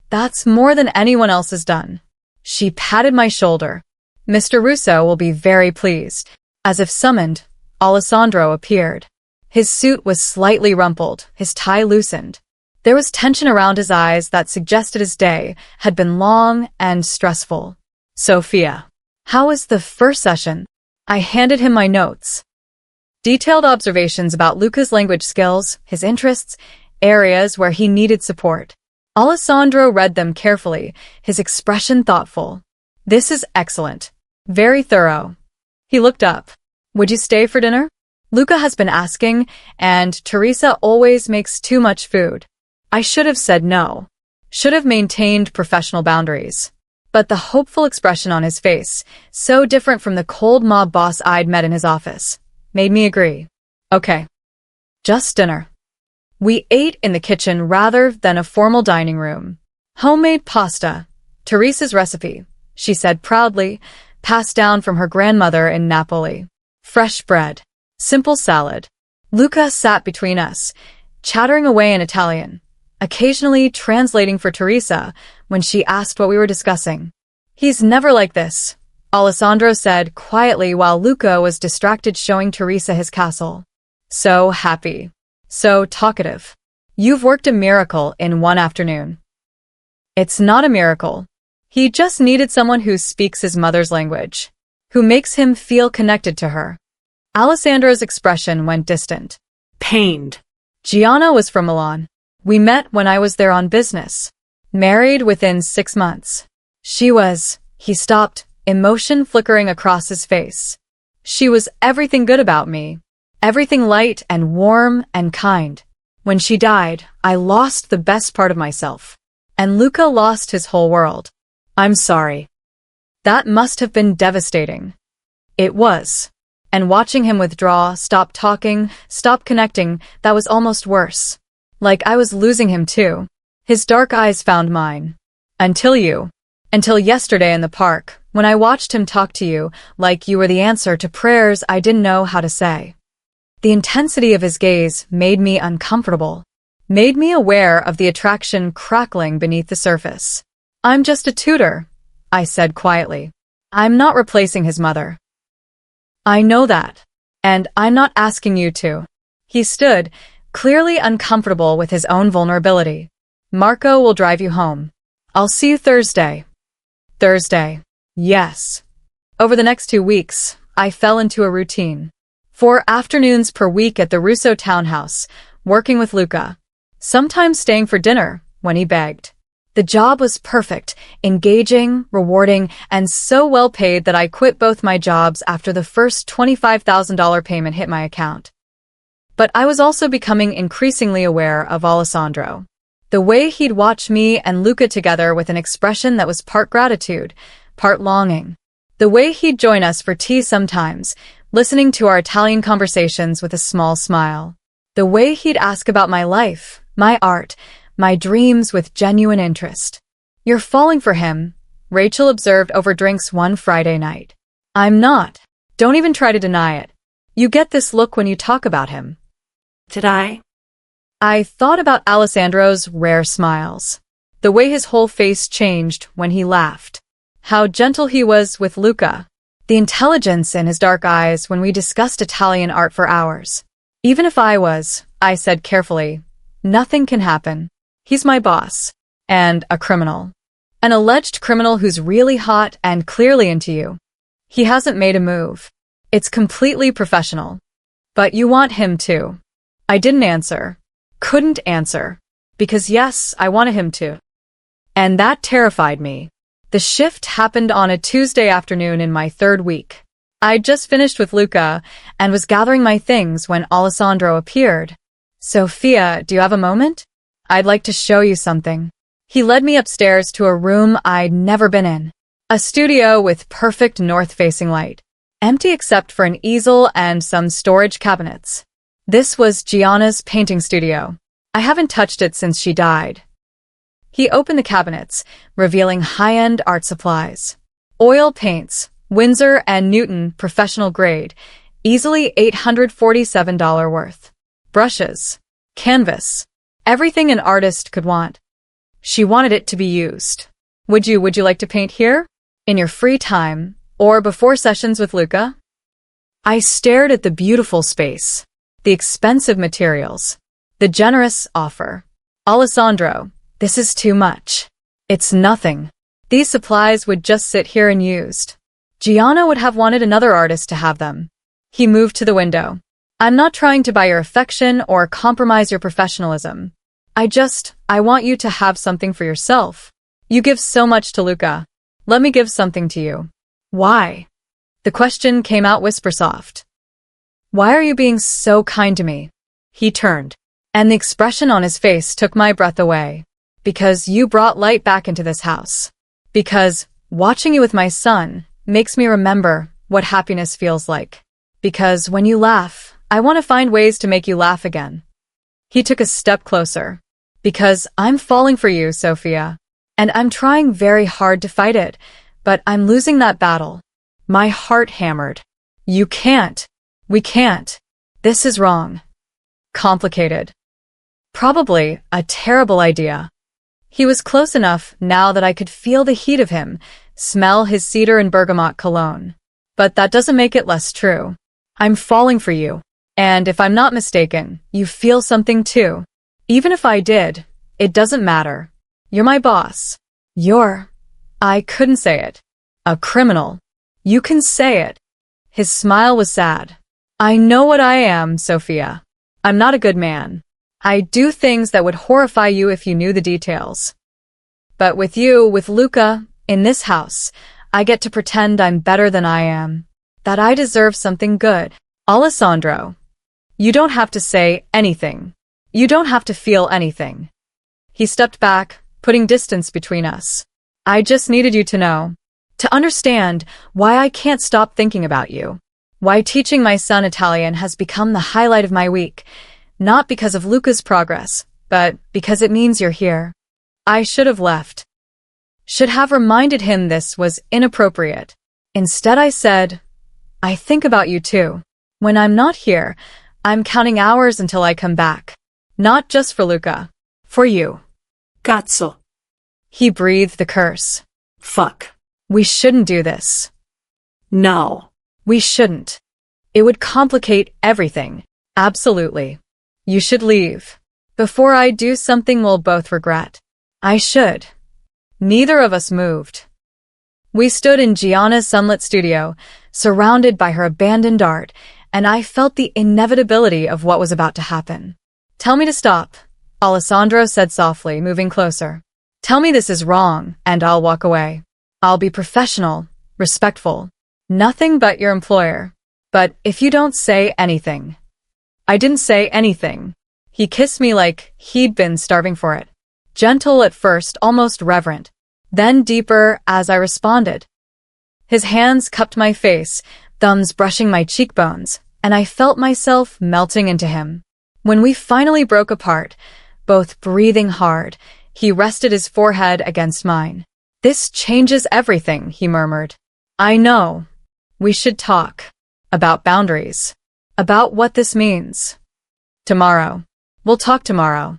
That's more than anyone else has done. She patted my shoulder. "Mr. Russo will be very pleased." As if summoned, Alessandro appeared. His suit was slightly rumpled, his tie loosened. There was tension around his eyes that suggested his day had been long and stressful. "Sophia, how was the first session?" I handed him my notes. Detailed observations about Luca's language skills, his interests, areas where he needed support. Alessandro read them carefully, his expression thoughtful. "This is excellent. Very thorough." He looked up. "Would you stay for dinner? Luca has been asking, and Teresa always makes too much food." I should have said no. Should have maintained professional boundaries. But the hopeful expression on his face, so different from the cold mob boss I'd met in his office, made me agree. "Okay. Just dinner." We ate in the kitchen rather than a formal dining room. "Homemade pasta. Teresa's recipe," she said proudly, passed down from her grandmother in Napoli. "Fresh bread. Simple salad." Luca sat between us, chattering away in Italian, occasionally translating for Teresa when she asked what we were discussing. "He's never like this," Alessandro said quietly while Luca was distracted showing Teresa his castle. "So happy. So talkative. You've worked a miracle in one afternoon." "It's not a miracle. He just needed someone who speaks his mother's language, who makes him feel connected to her." Alessandro's expression went distant. Pained. "Gianna was from Milan. We met when I was there on business. Married within 6 months. He stopped, emotion flickering across his face. "She was everything good about me. Everything light and warm and kind. When she died, I lost the best part of myself. And Luca lost his whole world." "I'm sorry." That must have been devastating. It was. And watching him withdraw, stop talking, stop connecting, that was almost worse. Like I was losing him too. His dark eyes found mine. Until yesterday in the park, when I watched him talk to you like you were the answer to prayers I didn't know how to say. The intensity of his gaze made me uncomfortable, made me aware of the attraction crackling beneath the surface. "I'm just a tutor," I said quietly. "I'm not replacing his mother." "I know that. And I'm not asking you to." He stood, clearly uncomfortable with his own vulnerability. "Marco will drive you home. I'll see you Thursday." Thursday. Yes. Over the next 2 weeks, I fell into a routine. 4 afternoons per week at the Russo townhouse, working with Luca. Sometimes staying for dinner when he begged. The job was perfect, engaging, rewarding, and so well paid that I quit both my jobs after the first $25,000 payment hit my account. But I was also becoming increasingly aware of Alessandro. The way he'd watch me and Luca together with an expression that was part gratitude, part longing. The way he'd join us for tea sometimes, listening to our Italian conversations with a small smile. The way he'd ask about my life, my art, my dreams with genuine interest. "You're falling for him," Rachel observed over drinks one Friday night. "I'm not. Don't even try to deny it. You get this look when you talk about him." Did I? I thought about Alessandro's rare smiles. The way his whole face changed when he laughed. How gentle he was with Luca. The intelligence in his dark eyes when we discussed Italian art for hours. "Even if I said carefully, nothing can happen. He's my boss. And a criminal. An alleged criminal who's really hot and clearly into you. He hasn't made a move. It's completely professional. But you want him to. I didn't answer. Couldn't answer. Because yes, I wanted him to. And that terrified me. The shift happened on a Tuesday afternoon in my third week. I'd just finished with Luca and was gathering my things when Alessandro appeared. Sophia, do you have a moment? I'd like to show you something. He led me upstairs to a room I'd never been in. A studio with perfect north-facing light. Empty except for an easel and some storage cabinets. This was Gianna's painting studio. I haven't touched it since she died. He opened the cabinets, revealing high-end art supplies. Oil paints, Winsor & Newton professional grade, easily $847 worth. Brushes, canvas, everything an artist could want. She wanted it to be used. Would you like to paint here? In your free time, or before sessions with Luca? I stared at the beautiful space, the expensive materials, the generous offer. Alessandro, this is too much. It's nothing. These supplies would just sit here unused. Gianna would have wanted another artist to have them. He moved to the window. I'm not trying to buy your affection or compromise your professionalism. I want you to have something for yourself. You give so much to Luca. Let me give something to you. Why? The question came out whisper soft. Why are you being so kind to me? He turned, and the expression on his face took my breath away. Because you brought light back into this house. Because watching you with my son makes me remember what happiness feels like. Because when you laugh, I want to find ways to make you laugh again. He took a step closer. Because I'm falling for you, Sophia. And I'm trying very hard to fight it, but I'm losing that battle. My heart hammered. You can't. We can't. This is wrong. Complicated. Probably a terrible idea. He was close enough now that I could feel the heat of him, smell his cedar and bergamot cologne. But that doesn't make it less true. I'm falling for you. And if I'm not mistaken, you feel something too. Even if I did, it doesn't matter. You're my boss. I couldn't say it. A criminal. You can say it. His smile was sad. I know what I am, Sophia. I'm not a good man. I do things that would horrify you if you knew the details. But with you, with Luca, in this house, I get to pretend I'm better than I am. That I deserve something good. Alessandro, you don't have to say anything. You don't have to feel anything. He stepped back, putting distance between us. I just needed you to know. To understand why I can't stop thinking about you. Why teaching my son Italian has become the highlight of my week. Not because of Luca's progress, but because it means you're here. I should have left. Should have reminded him this was inappropriate. Instead I said, I think about you too. When I'm not here, I'm counting hours until I come back. Not just for Luca. For you. Cazzo. He breathed the curse. Fuck. We shouldn't do this. No. We shouldn't. It would complicate everything. Absolutely. You should leave. Before I do something we'll both regret. I should. Neither of us moved. We stood in Gianna's sunlit studio, surrounded by her abandoned art, and I felt the inevitability of what was about to happen. Tell me to stop, Alessandro said softly, moving closer. Tell me this is wrong, and I'll walk away. I'll be professional, respectful. Nothing but your employer. But if you don't say anything. I didn't say anything. He kissed me like he'd been starving for it. Gentle at first, almost reverent. Then deeper as I responded. His hands cupped my face, thumbs brushing my cheekbones, and I felt myself melting into him. When we finally broke apart, both breathing hard, he rested his forehead against mine. This changes everything, he murmured. I know. We should talk. About boundaries. About what this means. Tomorrow. We'll talk tomorrow.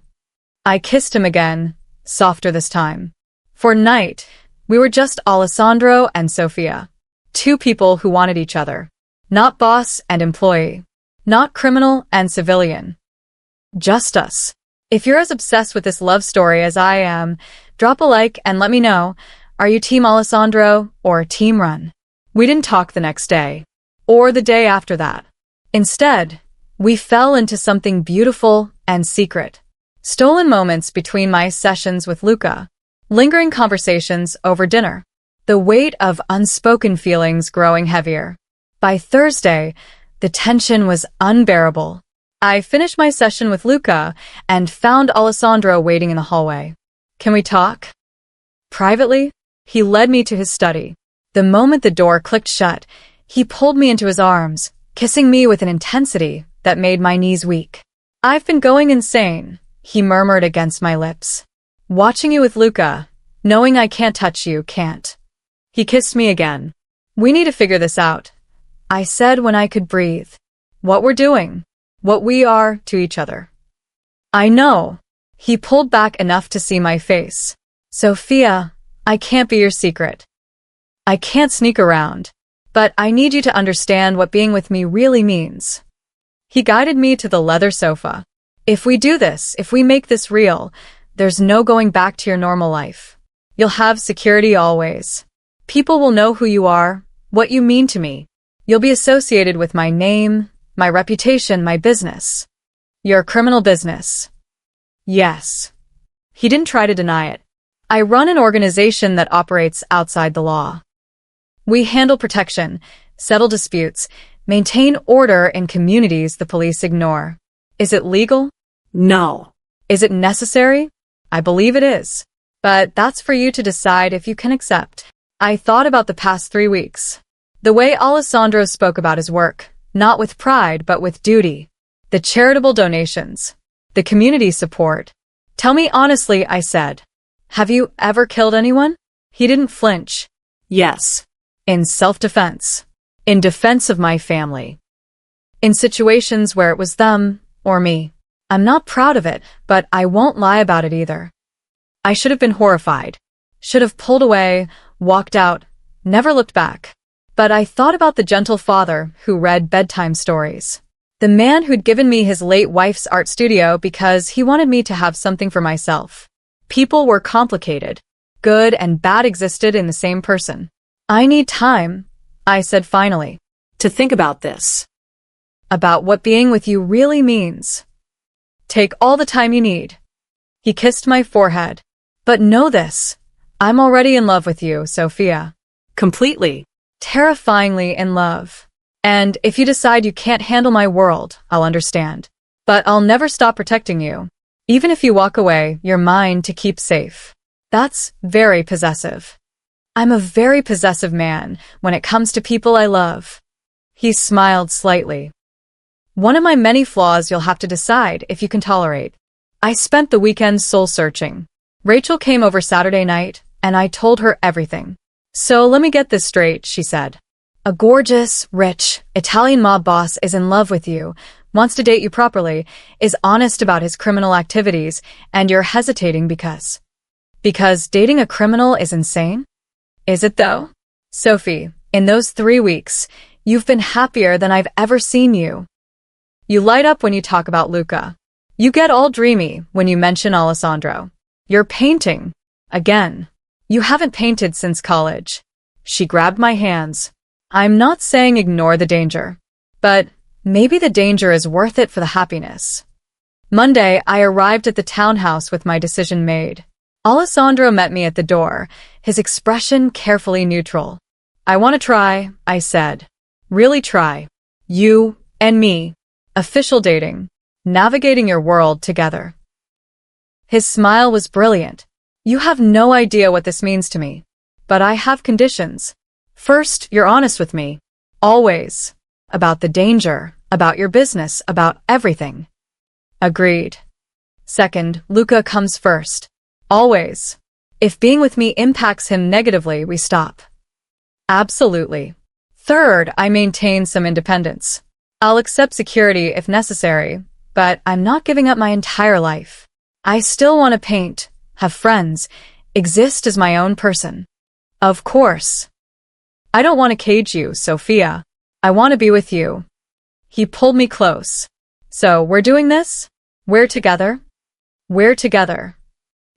I kissed him again, softer this time. For night, we were just Alessandro and Sophia. Two people who wanted each other. Not boss and employee. Not criminal and civilian. Just us. If you're as obsessed with this love story as I am, drop a like and let me know. Are you Team Alessandro or Team Run? We didn't talk the next day. Or the day after that. Instead, We fell into something beautiful and secret. Stolen moments between my sessions with Luca. Lingering conversations over dinner. The weight of unspoken feelings growing heavier. By Thursday, the tension was unbearable. I finished my session with Luca and found Alessandro waiting in the hallway. Can we talk? Privately, he led me to his study. The moment the door clicked shut, he pulled me into his arms, kissing me with an intensity that made my knees weak. I've been going insane, he murmured against my lips. Watching you with Luca, knowing I can't touch you, can't. He kissed me again. We need to figure this out, I said when I could breathe. What we're doing, what we are to each other. I know. He pulled back enough to see my face. Sophia, I can't be your secret. I can't sneak around, but I need you to understand what being with me really means. He guided me to the leather sofa. If we do this, if we make this real, there's no going back to your normal life. You'll have security always. People will know who you are, what you mean to me. You'll be associated with my name, my reputation, my business. Your criminal business. Yes. He didn't try to deny it. I run an organization that operates outside the law. We handle protection, settle disputes, maintain order in communities the police ignore. Is it legal? No. Is it necessary? I believe it is. But that's for you to decide if you can accept. I thought about the past 3 weeks. The way Alessandro spoke about his work, not with pride but with duty. The charitable donations. The community support. Tell me honestly, I said. Have you ever killed anyone? He didn't flinch. Yes. In self-defense. In defense of my family. In situations where it was them or me. I'm not proud of it, but I won't lie about it either. I should have been horrified. Should have pulled away, walked out, never looked back. But I thought about the gentle father who read bedtime stories. The man who'd given me his late wife's art studio because he wanted me to have something for myself. People were complicated. Good and bad existed in the same person. I need time, I said finally. To think about this. About what being with you really means. Take all the time you need. He kissed my forehead. But know this. I'm already in love with you, Sophia. Completely. Terrifyingly in love. And if you decide you can't handle my world, I'll understand. But I'll never stop protecting you. Even if you walk away, you're mine to keep safe. That's very possessive. I'm a very possessive man when it comes to people I love. He smiled slightly. One of my many flaws you'll have to decide if you can tolerate. I spent the weekend soul-searching. Rachel came over Saturday night, and I told her everything. So let me get this straight, she said. A gorgeous, rich, Italian mob boss is in love with you, wants to date you properly, is honest about his criminal activities, and you're hesitating because dating a criminal is insane? Is it though? Sophie, in those 3 weeks, you've been happier than I've ever seen you. You light up when you talk about Luca. You get all dreamy when you mention Alessandro. You're painting. Again. You haven't painted since college. She grabbed my hands. I'm not saying ignore the danger, but maybe the danger is worth it for the happiness. Monday, I arrived at the townhouse with my decision made. Alessandro met me at the door, his expression carefully neutral. I want to try, I said. Really try. You and me. Official dating. Navigating your world together. His smile was brilliant. You have no idea what this means to me. But I have conditions. First, you're honest with me. Always. About the danger, about your business, about everything. Agreed. Second, Luca comes first. Always. If being with me impacts him negatively, we stop. Absolutely. Third, I maintain some independence. I'll accept security if necessary, but I'm not giving up my entire life. I still want to paint, have friends, exist as my own person. Of course. I don't want to cage you, Sophia. I want to be with you. He pulled me close. So, we're doing this? We're together? We're together.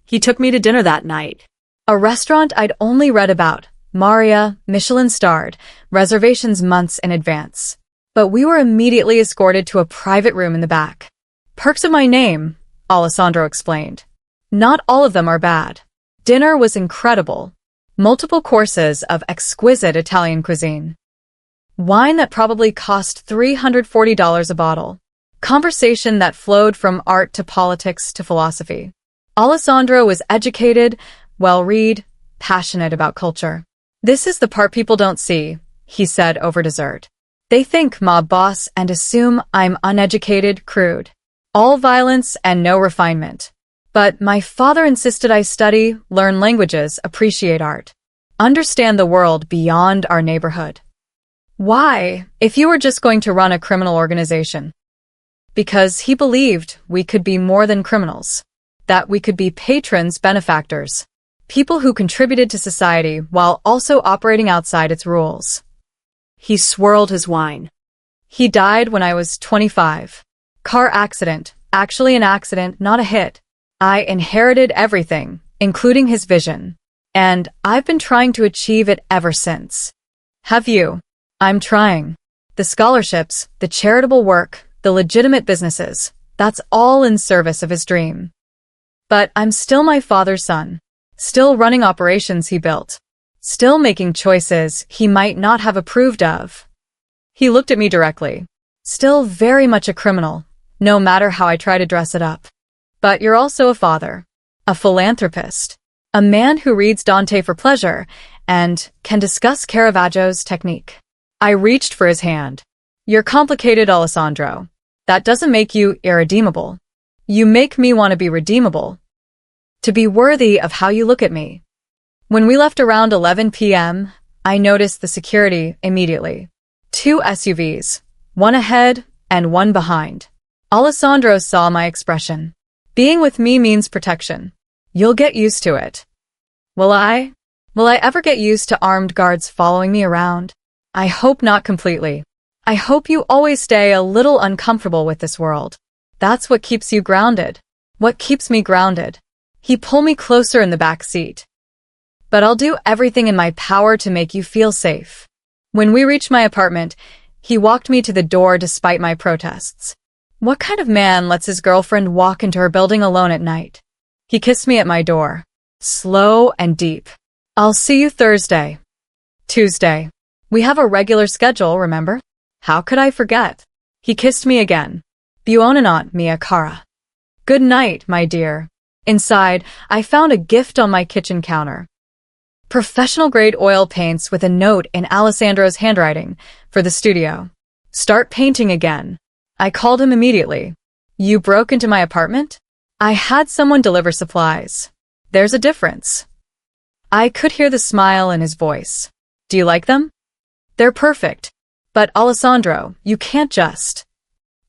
He took me to dinner that night. A restaurant I'd only read about. Maria, Michelin-starred, reservations months in advance. But we were immediately escorted to a private room in the back. Perks of my name, Alessandro explained. Not all of them are bad. Dinner was incredible. Multiple courses of exquisite Italian cuisine. Wine that probably cost $340 a bottle. Conversation that flowed from art to politics to philosophy. Alessandro was educated, well-read, passionate about culture. This is the part people don't see, he said over dessert. They think mob boss and assume I'm uneducated, crude. All violence and no refinement. But my father insisted I study, learn languages, appreciate art. Understand the world beyond our neighborhood. Why, if you were just going to run a criminal organization? Because he believed we could be more than criminals. That we could be patrons, benefactors. People who contributed to society while also operating outside its rules. He swirled his wine. He died when I was 25. Car accident. Actually an accident, not a hit. I inherited everything, including his vision. And I've been trying to achieve it ever since. Have you? I'm trying. The scholarships, the charitable work, the legitimate businesses, that's all in service of his dream. But I'm still my father's son. Still running operations he built. Still making choices he might not have approved of. He looked at me directly. Still very much a criminal, no matter how I try to dress it up. But you're also a father. A philanthropist. A man who reads Dante for pleasure and can discuss Caravaggio's technique. I reached for his hand. You're complicated, Alessandro. That doesn't make you irredeemable. You make me want to be redeemable. To be worthy of how you look at me. When we left around 11 p.m., I noticed the security immediately. 2 SUVs, one ahead and one behind. Alessandro saw my expression. Being with me means protection. You'll get used to it. Will I? Will I ever get used to armed guards following me around? I hope not completely. I hope you always stay a little uncomfortable with this world. That's what keeps you grounded. What keeps me grounded. He pulled me closer in the back seat. But I'll do everything in my power to make you feel safe. When we reached my apartment, he walked me to the door despite my protests. What kind of man lets his girlfriend walk into her building alone at night? He kissed me at my door. Slow and deep. I'll see you Thursday. Tuesday. We have a regular schedule, remember? How could I forget? He kissed me again. Buonanotte, mia cara. Good night, my dear. Inside, I found a gift on my kitchen counter. Professional-grade oil paints with a note in Alessandro's handwriting for the studio. Start painting again. I called him immediately. You broke into my apartment? I had someone deliver supplies. There's a difference. I could hear the smile in his voice. Do you like them? They're perfect. But Alessandro, you can't just...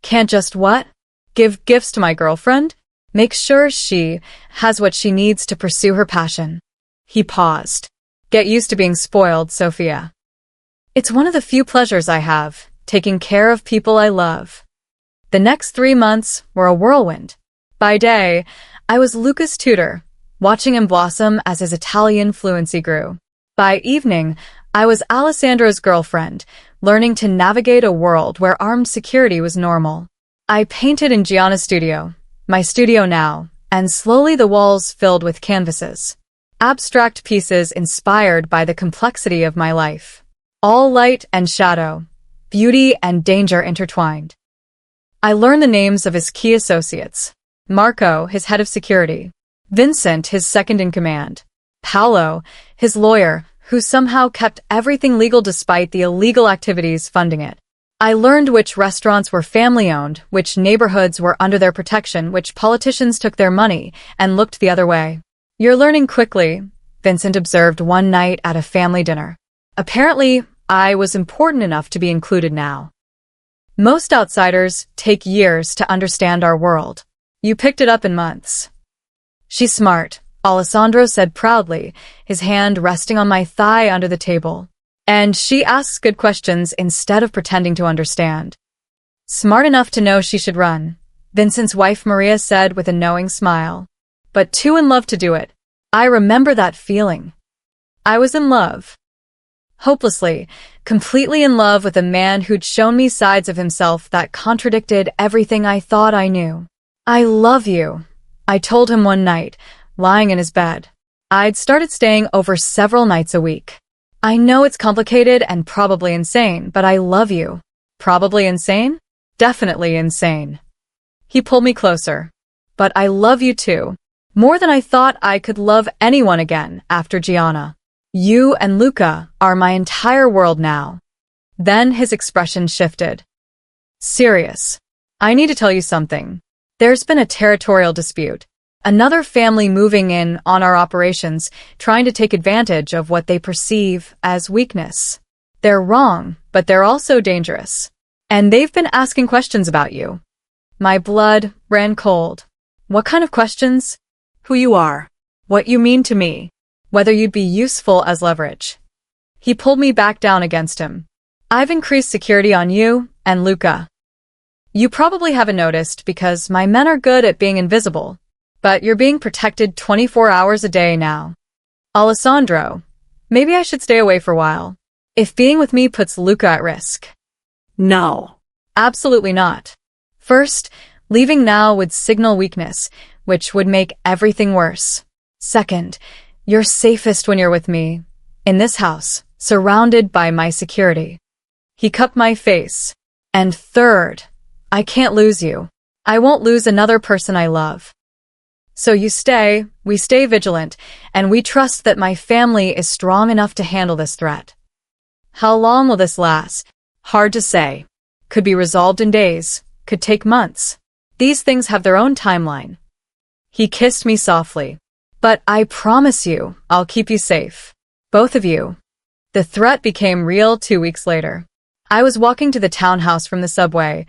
Can't just what? Give gifts to my girlfriend? Make sure she has what she needs to pursue her passion. He paused. Get used to being spoiled, Sophia. It's one of the few pleasures I have, taking care of people I love. The next 3 months were a whirlwind. By day, I was Luca's tutor, watching him blossom as his Italian fluency grew. By evening, I was Alessandro's girlfriend, learning to navigate a world where armed security was normal. I painted in Gianna's studio, my studio now, and slowly the walls filled with canvases. Abstract pieces inspired by the complexity of my life. All light and shadow, beauty and danger intertwined. I learned the names of his key associates. Marco, his head of security. Vincent, his second-in-command. Paolo, his lawyer, who somehow kept everything legal despite the illegal activities funding it. I learned which restaurants were family-owned, which neighborhoods were under their protection, which politicians took their money and looked the other way. You're learning quickly, Vincent observed one night at a family dinner. Apparently, I was important enough to be included now. Most outsiders take years to understand our world. You picked it up in months. She's smart, Alessandro said proudly, his hand resting on my thigh under the table. And she asks good questions instead of pretending to understand. Smart enough to know she should run, Vincent's wife Maria said with a knowing smile. But too in love to do it. I remember that feeling. I was in love. Hopelessly, completely in love with a man who'd shown me sides of himself that contradicted everything I thought I knew. "I love you," I told him one night, lying in his bed. I'd started staying over several nights a week. "I know it's complicated and probably insane, but I love you." Probably insane? Definitely insane. He pulled me closer. "But I love you too. More than I thought I could love anyone again after Gianna. You and Luca are my entire world now." Then his expression shifted. "Serious. I need to tell you something. There's been a territorial dispute. Another family moving in on our operations, trying to take advantage of what they perceive as weakness. They're wrong, but they're also dangerous. And they've been asking questions about you." My blood ran cold. "What kind of questions?" Who you are. "What you mean to me. Whether you'd be useful as leverage." He pulled me back down against him. "I've increased security on you and Luca. You probably haven't noticed because my men are good at being invisible, but you're being protected 24 hours a day now. Alessandro, maybe I should stay away for a while. If being with me puts Luca at risk." No. Absolutely not. First, leaving now would signal weakness, which would make everything worse. Second, you're safest when you're with me, in this house, surrounded by my security. He cupped my face. And third, I can't lose you. I won't lose another person I love. So you stay, we stay vigilant, and we trust that my family is strong enough to handle this threat. How long will this last? Hard to say. Could be resolved in days, could take months. These things have their own timeline. He kissed me softly. "But I promise you, I'll keep you safe. Both of you." The threat became real 2 weeks later. I was walking to the townhouse from the subway.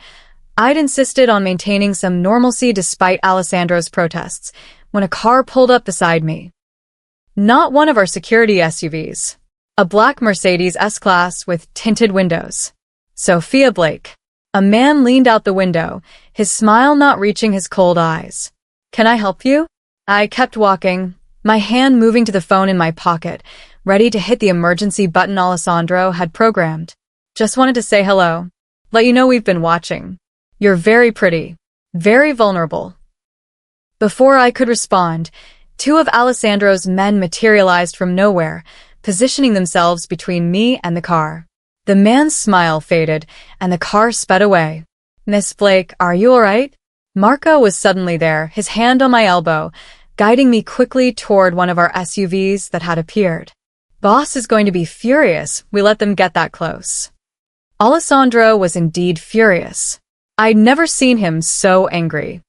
I'd insisted on maintaining some normalcy despite Alessandro's protests, when a car pulled up beside me. Not one of our security SUVs. A black Mercedes S-Class with tinted windows. Sophia Blake. A man leaned out the window, his smile not reaching his cold eyes. "Can I help you?" I kept walking, my hand moving to the phone in my pocket, ready to hit the emergency button Alessandro had programmed. "Just wanted to say hello. Let you know we've been watching. You're very pretty. Very vulnerable." Before I could respond, 2 of Alessandro's men materialized from nowhere, positioning themselves between me and the car. The man's smile faded, and the car sped away. "Miss Blake, are you all right?" Marco was suddenly there, his hand on my elbow, guiding me quickly toward one of our SUVs that had appeared. "Boss is going to be furious we let them get that close." Alessandro was indeed furious. I'd never seen him so angry.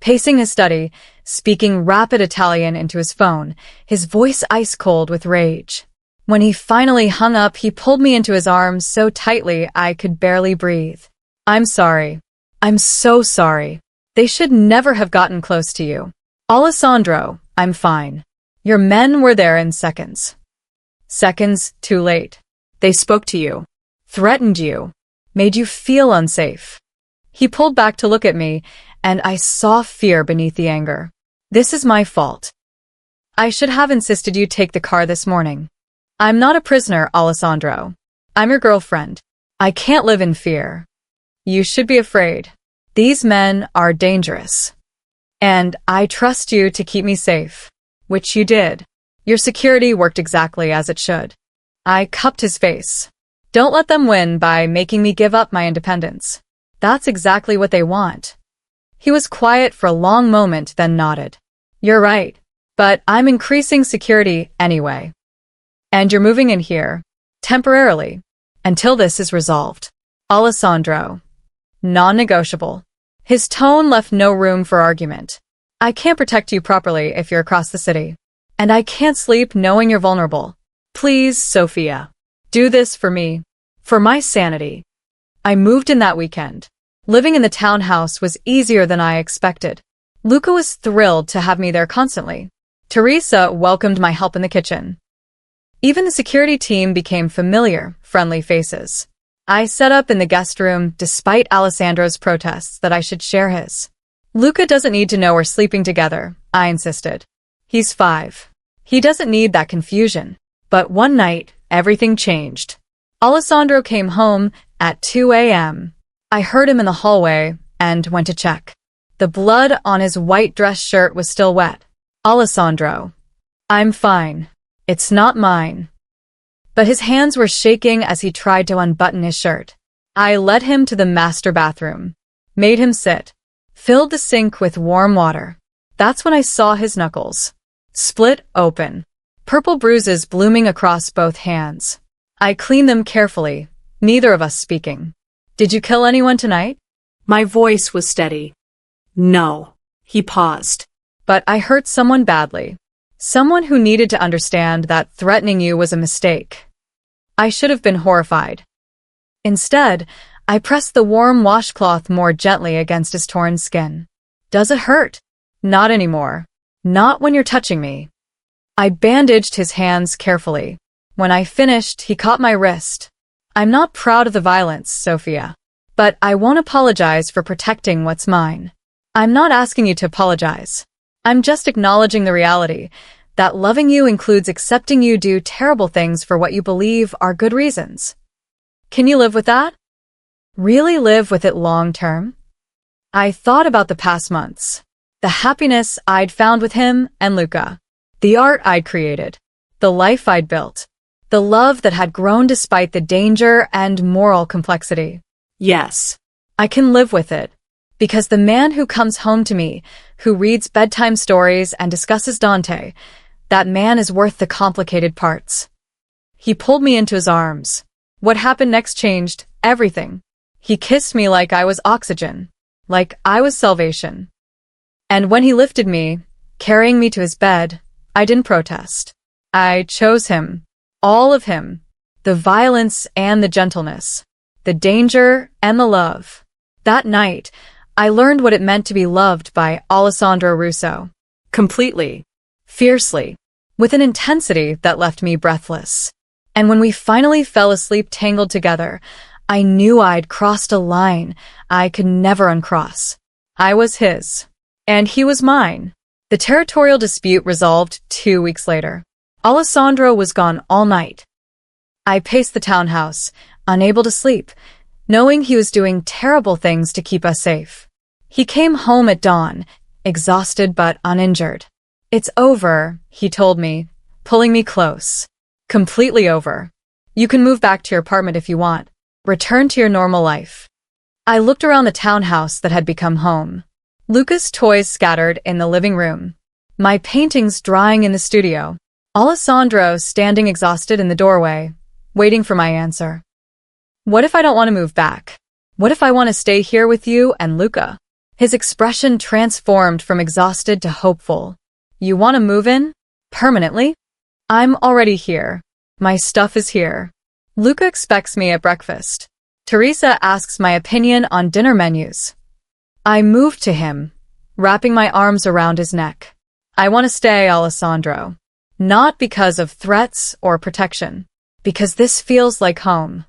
Pacing his study, speaking rapid Italian into his phone, his voice ice-cold with rage. When he finally hung up, he pulled me into his arms so tightly I could barely breathe. "I'm sorry. I'm so sorry. They should never have gotten close to you. Alessandro, I'm fine. Your men were there in seconds." Seconds too late. They spoke to you, threatened you, made you feel unsafe. He pulled back to look at me, and I saw fear beneath the anger. "This is my fault. I should have insisted you take the car this morning. I'm not a prisoner, Alessandro. I'm your girlfriend. I can't live in fear. You should be afraid. These men are dangerous. And I trust you to keep me safe." Which you did. Your security worked exactly as it should. I cupped his face. "Don't let them win by making me give up my independence. That's exactly what they want." He was quiet for a long moment, then nodded. "You're right, but I'm increasing security anyway. And you're moving in here, temporarily, until this is resolved. Alessandro. Non-negotiable." His tone left no room for argument. "I can't protect you properly if you're across the city. And I can't sleep knowing you're vulnerable. Please, Sophia, do this for me. For my sanity." I moved in that weekend. Living in the townhouse was easier than I expected. Luca was thrilled to have me there constantly. Teresa welcomed my help in the kitchen. Even the security team became familiar, friendly faces. I set up in the guest room despite Alessandro's protests that I should share his. "Luca doesn't need to know we're sleeping together," I insisted. "He's 5. He doesn't need that confusion." But one night, everything changed. Alessandro came home at 2 a.m. I heard him in the hallway and went to check. The blood on his white dress shirt was still wet. Alessandro. I'm fine. It's not mine. But his hands were shaking as he tried to unbutton his shirt. I led him to the master bathroom, made him sit, filled the sink with warm water. That's when I saw his knuckles. Split open. Purple bruises blooming across both hands. I cleaned them carefully, neither of us speaking. Did you kill anyone tonight? My voice was steady. No. He paused. But I hurt someone badly. Someone who needed to understand that threatening you was a mistake. I should have been horrified. Instead, I pressed the warm washcloth more gently against his torn skin. Does it hurt? Not anymore. Not when you're touching me. I bandaged his hands carefully. When I finished, he caught my wrist. I'm not proud of the violence, Sophia. But I won't apologize for protecting what's mine. I'm not asking you to apologize. I'm just acknowledging the reality that loving you includes accepting you do terrible things for what you believe are good reasons. Can you live with that? Really live with it long term? I thought about the past months. The happiness I'd found with him and Luca. The art I'd created. The life I'd built. The love that had grown despite the danger and moral complexity. Yes. I can live with it. Because the man who comes home to me, who reads bedtime stories and discusses Dante, that man is worth the complicated parts. He pulled me into his arms. What happened next changed everything. He kissed me like I was oxygen, like I was salvation. And when he lifted me, carrying me to his bed, I didn't protest. I chose him. All of him. The violence and the gentleness. The danger and the love. That night, I learned what it meant to be loved by Alessandro Russo. Completely. Fiercely. With an intensity that left me breathless. And when we finally fell asleep tangled together, I knew I'd crossed a line I could never uncross. I was his. And he was mine. The territorial dispute resolved 2 weeks later. Alessandro was gone all night. I paced the townhouse, unable to sleep, knowing he was doing terrible things to keep us safe. He came home at dawn, exhausted but uninjured. It's over, he told me, pulling me close. Completely over. You can move back to your apartment if you want. Return to your normal life. I looked around the townhouse that had become home. Luca's toys scattered in the living room. My paintings drying in the studio. Alessandro standing exhausted in the doorway, waiting for my answer. What if I don't want to move back? What if I want to stay here with you and Luca? His expression transformed from exhausted to hopeful. You want to move in? Permanently? I'm already here. My stuff is here. Luca expects me at breakfast. Teresa asks my opinion on dinner menus. I moved to him, wrapping my arms around his neck. I want to stay, Alessandro. Not because of threats or protection. Because this feels like home.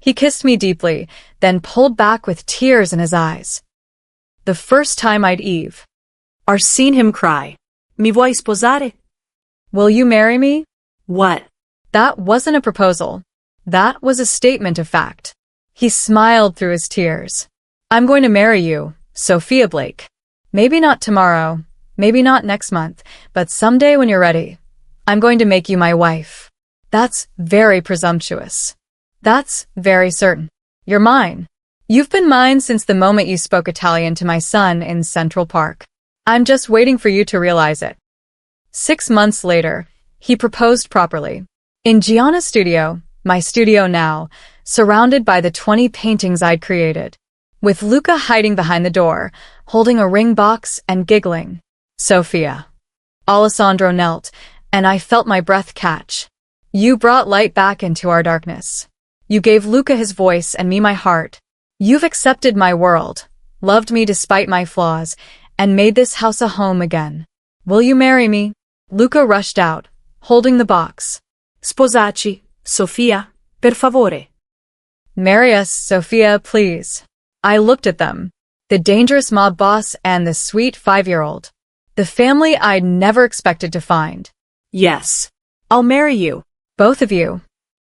He kissed me deeply, then pulled back with tears in his eyes. The first time I'd seen him cry. Mi vuoi sposare? Will you marry me? What? That wasn't a proposal. That was a statement of fact. He smiled through his tears. I'm going to marry you, Sophia Blake. Maybe not tomorrow, maybe not next month, but someday when you're ready. I'm going to make you my wife. That's very presumptuous. That's very certain. You're mine. You've been mine since the moment you spoke Italian to my son in Central Park. I'm just waiting for you to realize it. 6 months later, he proposed properly. In Gianna's studio, my studio now, surrounded by the 20 paintings I'd created. With Luca hiding behind the door, holding a ring box and giggling. Sophia. Alessandro knelt, and I felt my breath catch. You brought light back into our darkness. You gave Luca his voice and me my heart. You've accepted my world, loved me despite my flaws, and made this house a home again. Will you marry me? Luca rushed out, holding the box. Sposaci, Sofia, per favore. Marry us, Sophia, please. I looked at them. The dangerous mob boss and the sweet 5-year-old. The family I'd never expected to find. Yes. I'll marry you. Both of you.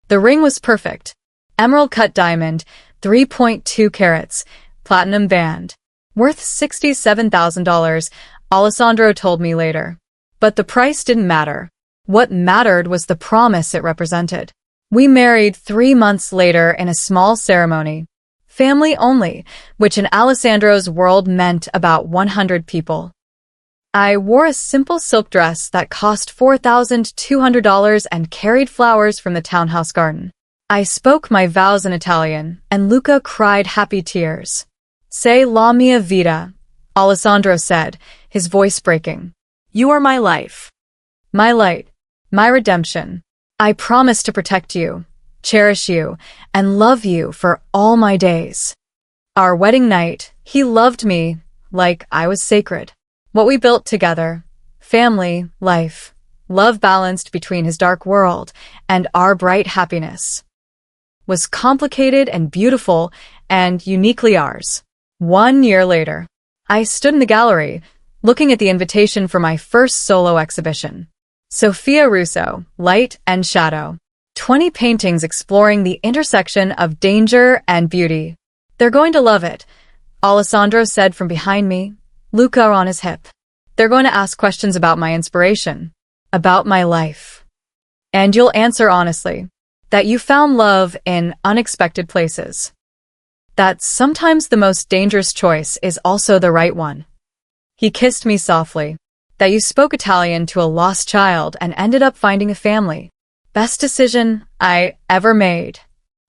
The ring was perfect. Emerald cut diamond, 3.2 carats, platinum band. Worth $67,000, Alessandro told me later. But the price didn't matter. What mattered was the promise it represented. We married 3 months later in a small ceremony. Family only, which in Alessandro's world meant about 100 people. I wore a simple silk dress that cost $4,200 and carried flowers from the townhouse garden. I spoke my vows in Italian, and Luca cried happy tears. "Sei la mia vita," Alessandro said, his voice breaking. You are my life. My light, my redemption. I promise to protect you, cherish you, and love you for all my days. Our wedding night, he loved me like I was sacred. What we built together, family, life, love balanced between his dark world and our bright happiness, was complicated and beautiful and uniquely ours. 1 year later, I stood in the gallery, looking at the invitation for my first solo exhibition. Sophia Russo, Light and Shadow. 20 paintings exploring the intersection of danger and beauty. They're going to love it, Alessandro said from behind me, Luca on his hip. They're going to ask questions about my inspiration, about my life. And you'll answer honestly, that you found love in unexpected places. That sometimes the most dangerous choice is also the right one. He kissed me softly. That you spoke Italian to a lost child and ended up finding a family. Best decision I ever made.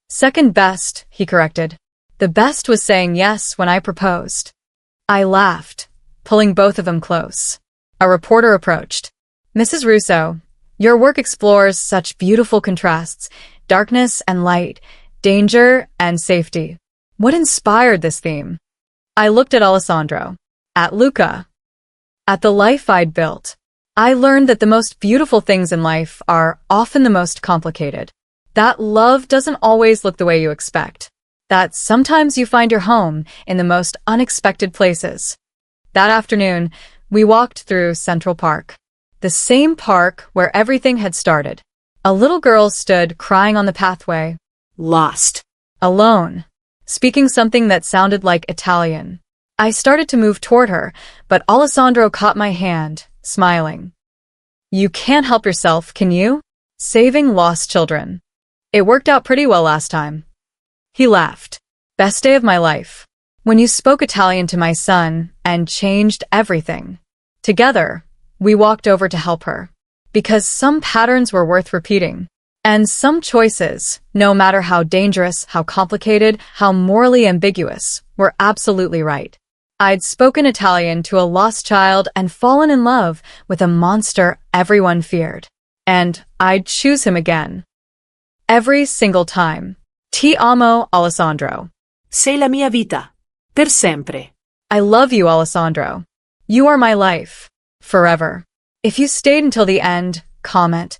Second best, he corrected. The best was saying yes when I proposed. I laughed, pulling both of them close. A reporter approached. Mrs. Russo, your work explores such beautiful contrasts, darkness and light, danger and safety. What inspired this theme? I looked at Alessandro, at Luca, at the life I'd built. I learned that the most beautiful things in life are often the most complicated. That love doesn't always look the way you expect. That sometimes you find your home in the most unexpected places. That afternoon, we walked through Central Park. The same park where everything had started. A little girl stood crying on the pathway. Lost. Alone. Speaking something that sounded like Italian. I started to move toward her, but Alessandro caught my hand, smiling. You can't help yourself, can you? Saving lost children. It worked out pretty well last time. He laughed. Best day of my life. When you spoke Italian to my son and changed everything. Together, we walked over to help her. Because some patterns were worth repeating. And some choices, no matter how dangerous, how complicated, how morally ambiguous, were absolutely right. I'd spoken Italian to a lost child and fallen in love with a monster everyone feared. And I'd choose him again. Every single time. Ti amo, Alessandro. Sei la mia vita. Per sempre. I love you, Alessandro. You are my life. Forever. If you stayed until the end, comment,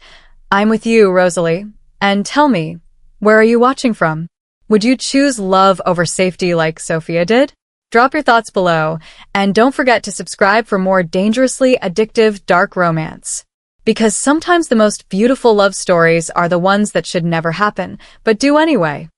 I'm with you, Rosalie. And tell me, where are you watching from? Would you choose love over safety like Sophia did? Drop your thoughts below, and don't forget to subscribe for more dangerously addictive dark romance. Because sometimes the most beautiful love stories are the ones that should never happen, but do anyway.